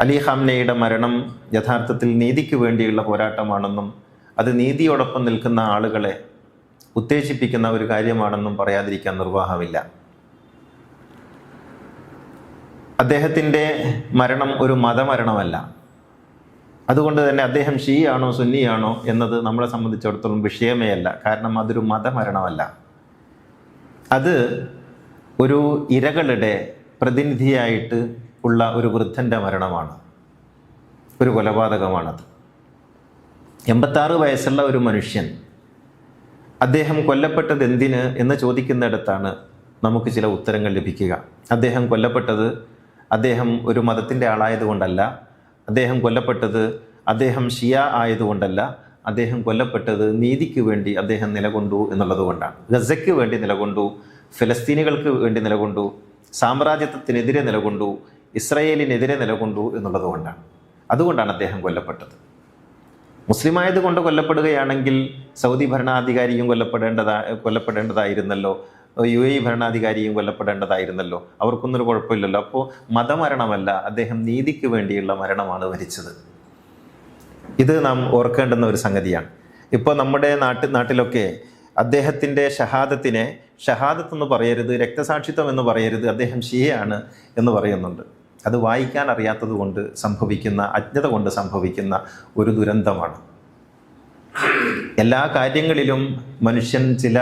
അലി ഖാംനയുടെ മരണം യഥാർത്ഥത്തിൽ നീതിക്ക് വേണ്ടിയുള്ള പോരാട്ടമാണെന്നും അത് നീതിയോടൊപ്പം നിൽക്കുന്ന ആളുകളെ ഉത്തേജിപ്പിക്കുന്ന ഒരു കാര്യമാണെന്നും പറയാതിരിക്കാൻ നിർവാഹമില്ല. അദ്ദേഹത്തിൻ്റെ മരണം ഒരു മതമരണമല്ല. അതുകൊണ്ട് തന്നെ അദ്ദേഹം ഷീയാണോ സുന്നിയാണോ എന്നത് നമ്മളെ സംബന്ധിച്ചിടത്തോളം വിഷയമേ അല്ല. കാരണം അതൊരു മതമരണമല്ല. അത് ഒരു ഇരകളുടെ പ്രതിനിധിയായിട്ട് ഉള്ള ഒരു വൃദ്ധൻ്റെ മരണമാണ്, ഒരു കൊലപാതകമാണത്. 86 വയസ്സുള്ള ഒരു മനുഷ്യൻ, അദ്ദേഹം കൊല്ലപ്പെട്ടത് എന്തിന് എന്ന് ചോദിക്കുന്നിടത്താണ് നമുക്ക് ചില ഉത്തരങ്ങൾ ലഭിക്കുക. അദ്ദേഹം കൊല്ലപ്പെട്ടത് അദ്ദേഹം ഒരു മതത്തിൻ്റെ ആളായതുകൊണ്ടല്ല, അദ്ദേഹം കൊല്ലപ്പെട്ടത് അദ്ദേഹം ഷിയ ആയതുകൊണ്ടല്ല, അദ്ദേഹം കൊല്ലപ്പെട്ടത് നീതിക്ക് വേണ്ടി അദ്ദേഹം നിലകൊണ്ടു എന്നുള്ളത് കൊണ്ടാണ്. ഗസയ്ക്ക് വേണ്ടി നിലകൊണ്ടു, ഫലസ്തീനികൾക്ക് വേണ്ടി നിലകൊണ്ടു, സാമ്രാജ്യത്വത്തിനെതിരെ നിലകൊണ്ടു, ഇസ്രയേലിനെതിരെ നിലകൊണ്ടു എന്നുള്ളത് കൊണ്ടാണ്. അതുകൊണ്ടാണ് അദ്ദേഹം കൊല്ലപ്പെട്ടത്. മുസ്ലിമായത് കൊണ്ട് കൊല്ലപ്പെടുകയാണെങ്കിൽ സൗദി ഭരണാധികാരിയും കൊല്ലപ്പെടേണ്ടതായിരുന്നല്ലോ, UAE ഭരണാധികാരിയും കൊല്ലപ്പെടേണ്ടതായിരുന്നല്ലോ, അവർക്കൊന്നൊരു കുഴപ്പമില്ലല്ലോ. അപ്പോൾ മതമരണമല്ല, അദ്ദേഹം നീതിക്ക് വേണ്ടിയുള്ള മരണമാണ് വരിച്ചത്. ഇത് നാം ഓർക്കേണ്ടുന്ന ഒരു സംഗതിയാണ്. ഇപ്പോൾ നമ്മുടെ നാട്ടിലൊക്കെ അദ്ദേഹത്തിൻ്റെ ഷഹാദത്ത് എന്ന് പറയരുത്, രക്തസാക്ഷിത്വം എന്ന് പറയരുത്, അദ്ദേഹം ഷിയയാണ് എന്ന് പറയുന്നുണ്ട്. അത് വായിക്കാൻ അറിയാത്തത് കൊണ്ട് സംഭവിക്കുന്ന, അജ്ഞത കൊണ്ട് സംഭവിക്കുന്ന ഒരു ദുരന്തമാണ്. എല്ലാ കാര്യങ്ങളിലും മനുഷ്യൻ ചില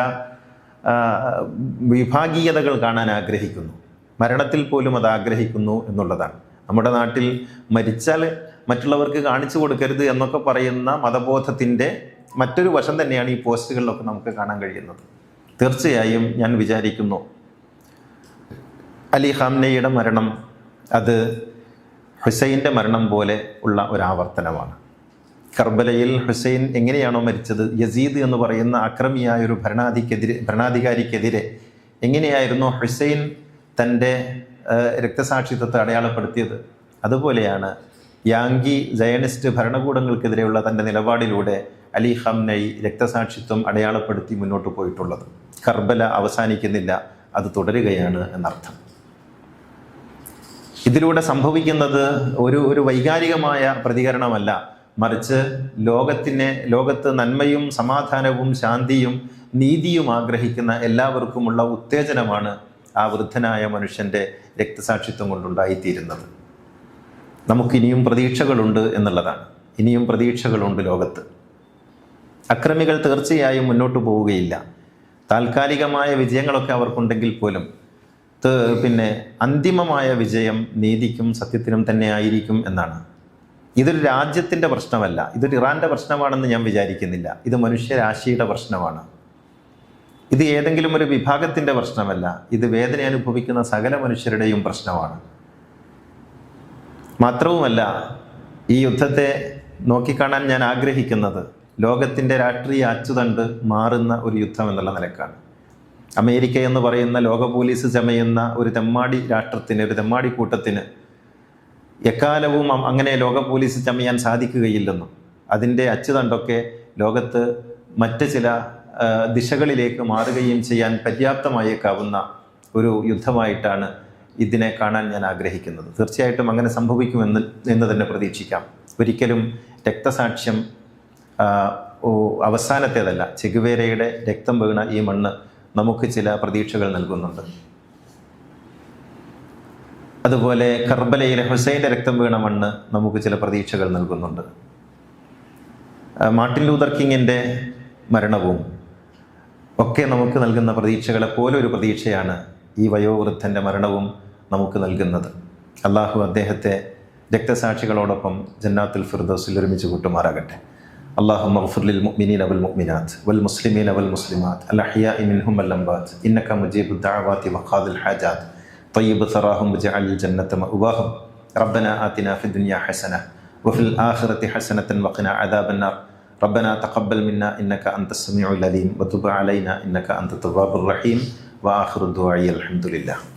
വിഭാഗീയതകൾ കാണാൻ ആഗ്രഹിക്കുന്നു. മരണത്തിൽ പോലും അത് ആഗ്രഹിക്കുന്നു എന്നുള്ളതാണ്. നമ്മുടെ നാട്ടിൽ മരിച്ചാൽ മറ്റുള്ളവർക്ക് കാണിച്ചു കൊടുക്കരുത് എന്നൊക്കെ പറയുന്ന മതബോധത്തിൻ്റെ മറ്റൊരു വശം തന്നെയാണ് ഈ പോസ്റ്റുകളിലൊക്കെ നമുക്ക് കാണാൻ കഴിയുന്നത്. തീർച്ചയായും ഞാൻ വിചാരിക്കുന്നു അലി ഖാംനയുടെ മരണം അത് ഹുസൈൻ്റെ മരണം പോലെ ഉള്ള ഒരാവർത്തനമാണ്. കർബലയിൽ ഹുസൈൻ എങ്ങനെയാണോ മരിച്ചത്, യസീദ് എന്ന് പറയുന്ന അക്രമിയായൊരു ഭരണാധികാരിക്കെതിരെ എങ്ങനെയായിരുന്നു ഹുസൈൻ തൻ്റെ രക്തസാക്ഷിത്വത്തെ അടയാളപ്പെടുത്തിയത്, അതുപോലെയാണ് യാങ്കി സയണിസ്റ്റ് ഭരണകൂടങ്ങൾക്കെതിരെയുള്ള തൻ്റെ നിലപാടിലൂടെ അലി ഖാംനയി രക്തസാക്ഷിത്വം അടയാളപ്പെടുത്തി മുന്നോട്ട് പോയിട്ടുള്ളത്. കർബല അവസാനിക്കുന്നില്ല, അത് തുടരുകയാണ് എന്നർത്ഥം. ഇതിലൂടെ സംഭവിക്കുന്നത് ഒരു വൈകാരികമായ പ്രതികരണമല്ല, മറിച്ച് ലോകത്ത് നന്മയും സമാധാനവും ശാന്തിയും നീതിയും ആഗ്രഹിക്കുന്ന എല്ലാവർക്കുമുള്ള ഉത്തേജനമാണ് ആ വൃദ്ധനായ മനുഷ്യൻ്റെ രക്തസാക്ഷിത്വം കൊണ്ടുണ്ടായിത്തീരുന്നത്. നമുക്കിനിയും പ്രതീക്ഷകളുണ്ട് എന്നുള്ളതാണ്. ഇനിയും പ്രതീക്ഷകളുണ്ട് ലോകത്ത്. അക്രമികൾ തീർച്ചയായും മുന്നോട്ട് പോവുകയില്ല. താൽക്കാലികമായ വിജയങ്ങളൊക്കെ അവർക്കുണ്ടെങ്കിൽ പോലും അന്തിമമായ വിജയം നീതിക്കും സത്യത്തിനും തന്നെ ആയിരിക്കും എന്നാണ്. ഇതൊരു രാജ്യത്തിൻ്റെ പ്രശ്നമല്ല, ഇതൊരു ഇറാൻ്റെ പ്രശ്നമാണെന്ന് ഞാൻ വിചാരിക്കുന്നില്ല. ഇത് മനുഷ്യരാശിയുടെ പ്രശ്നമാണ്. ഇത് ഏതെങ്കിലും ഒരു വിഭാഗത്തിൻ്റെ പ്രശ്നമല്ല, ഇത് വേദന അനുഭവിക്കുന്ന സകല മനുഷ്യരുടെയും പ്രശ്നമാണ്. മാത്രവുമല്ല, ഈ യുദ്ധത്തെ നോക്കിക്കാണാൻ ഞാൻ ആഗ്രഹിക്കുന്നത് ലോകത്തിൻ്റെ രാഷ്ട്രീയ അച്ചുതണ്ട് മാറുന്ന ഒരു യുദ്ധം എന്നുള്ള നിലക്കാണ്. അമേരിക്ക എന്ന് പറയുന്ന ലോക പോലീസ് ചമയുന്ന ഒരു തെമ്മാടി രാഷ്ട്രത്തിന്, ഒരു തെമ്മാടി കൂട്ടത്തിന് എക്കാലവും അങ്ങനെ ലോക പോലീസ് ചമയാൻ സാധിക്കുകയില്ലെന്നും അതിൻ്റെ അച്ചുതണ്ടൊക്കെ ലോകത്ത് മറ്റ് ചില ദിശകളിലേക്ക് മാറുകയും ചെയ്യാൻ പര്യാപ്തമായേക്കാവുന്ന ഒരു യുദ്ധമായിട്ടാണ് ഇതിനെ കാണാൻ ഞാൻ ആഗ്രഹിക്കുന്നത്. തീർച്ചയായിട്ടും അങ്ങനെ സംഭവിക്കുമെന്ന് തന്നെ പ്രതീക്ഷിക്കാം. ഒരിക്കലും രക്തസാക്ഷ്യം അവസാനത്തേതല്ല. ചെഗുവേരയുടെ രക്തം വീണ ഈ മണ്ണ് നമുക്ക് ചില പ്രതീക്ഷകൾ നൽകുന്നുണ്ട്. അതുപോലെ കർബലയിലെ ഹുസൈൻ്റെ രക്തം വീണ മണ്ണ് നമുക്ക് ചില പ്രതീക്ഷകൾ നൽകുന്നുണ്ട്. മാർട്ടിൻ ലൂതർ കിങ്ങിൻ്റെ മരണവും ഒക്കെ നമുക്ക് നൽകുന്ന പ്രതീക്ഷകളെ പോലെ ഒരു പ്രതീക്ഷയാണ് ഈ വയോവൃദ്ധൻ്റെ മരണവും നമുക്ക് നൽകുന്നത്. അള്ളാഹു അദ്ദേഹത്തെ രക്തസാക്ഷികളോടൊപ്പം ജന്നാത്തുൽ ഫിർദൗസിൽ ഒരുമിച്ച് കൂട്ടുമാറാകട്ടെ. اللهم اغفر للمؤمنين والمؤمنات والمسلمين والمسلمات الأحياء منهم والأموات إنك مجيب الدعوات وقاضي الحاجات طيب ثراهم واجعل الجنة مأواهم ربنا آتنا في الدنيا حسنة وفي الآخرة حسنة وقنا عذاب النار ربنا تقبل منا إنك أنت السميع العليم وتب علينا إنك أنت التواب الرحيم وآخر الدعاء الحمد لله.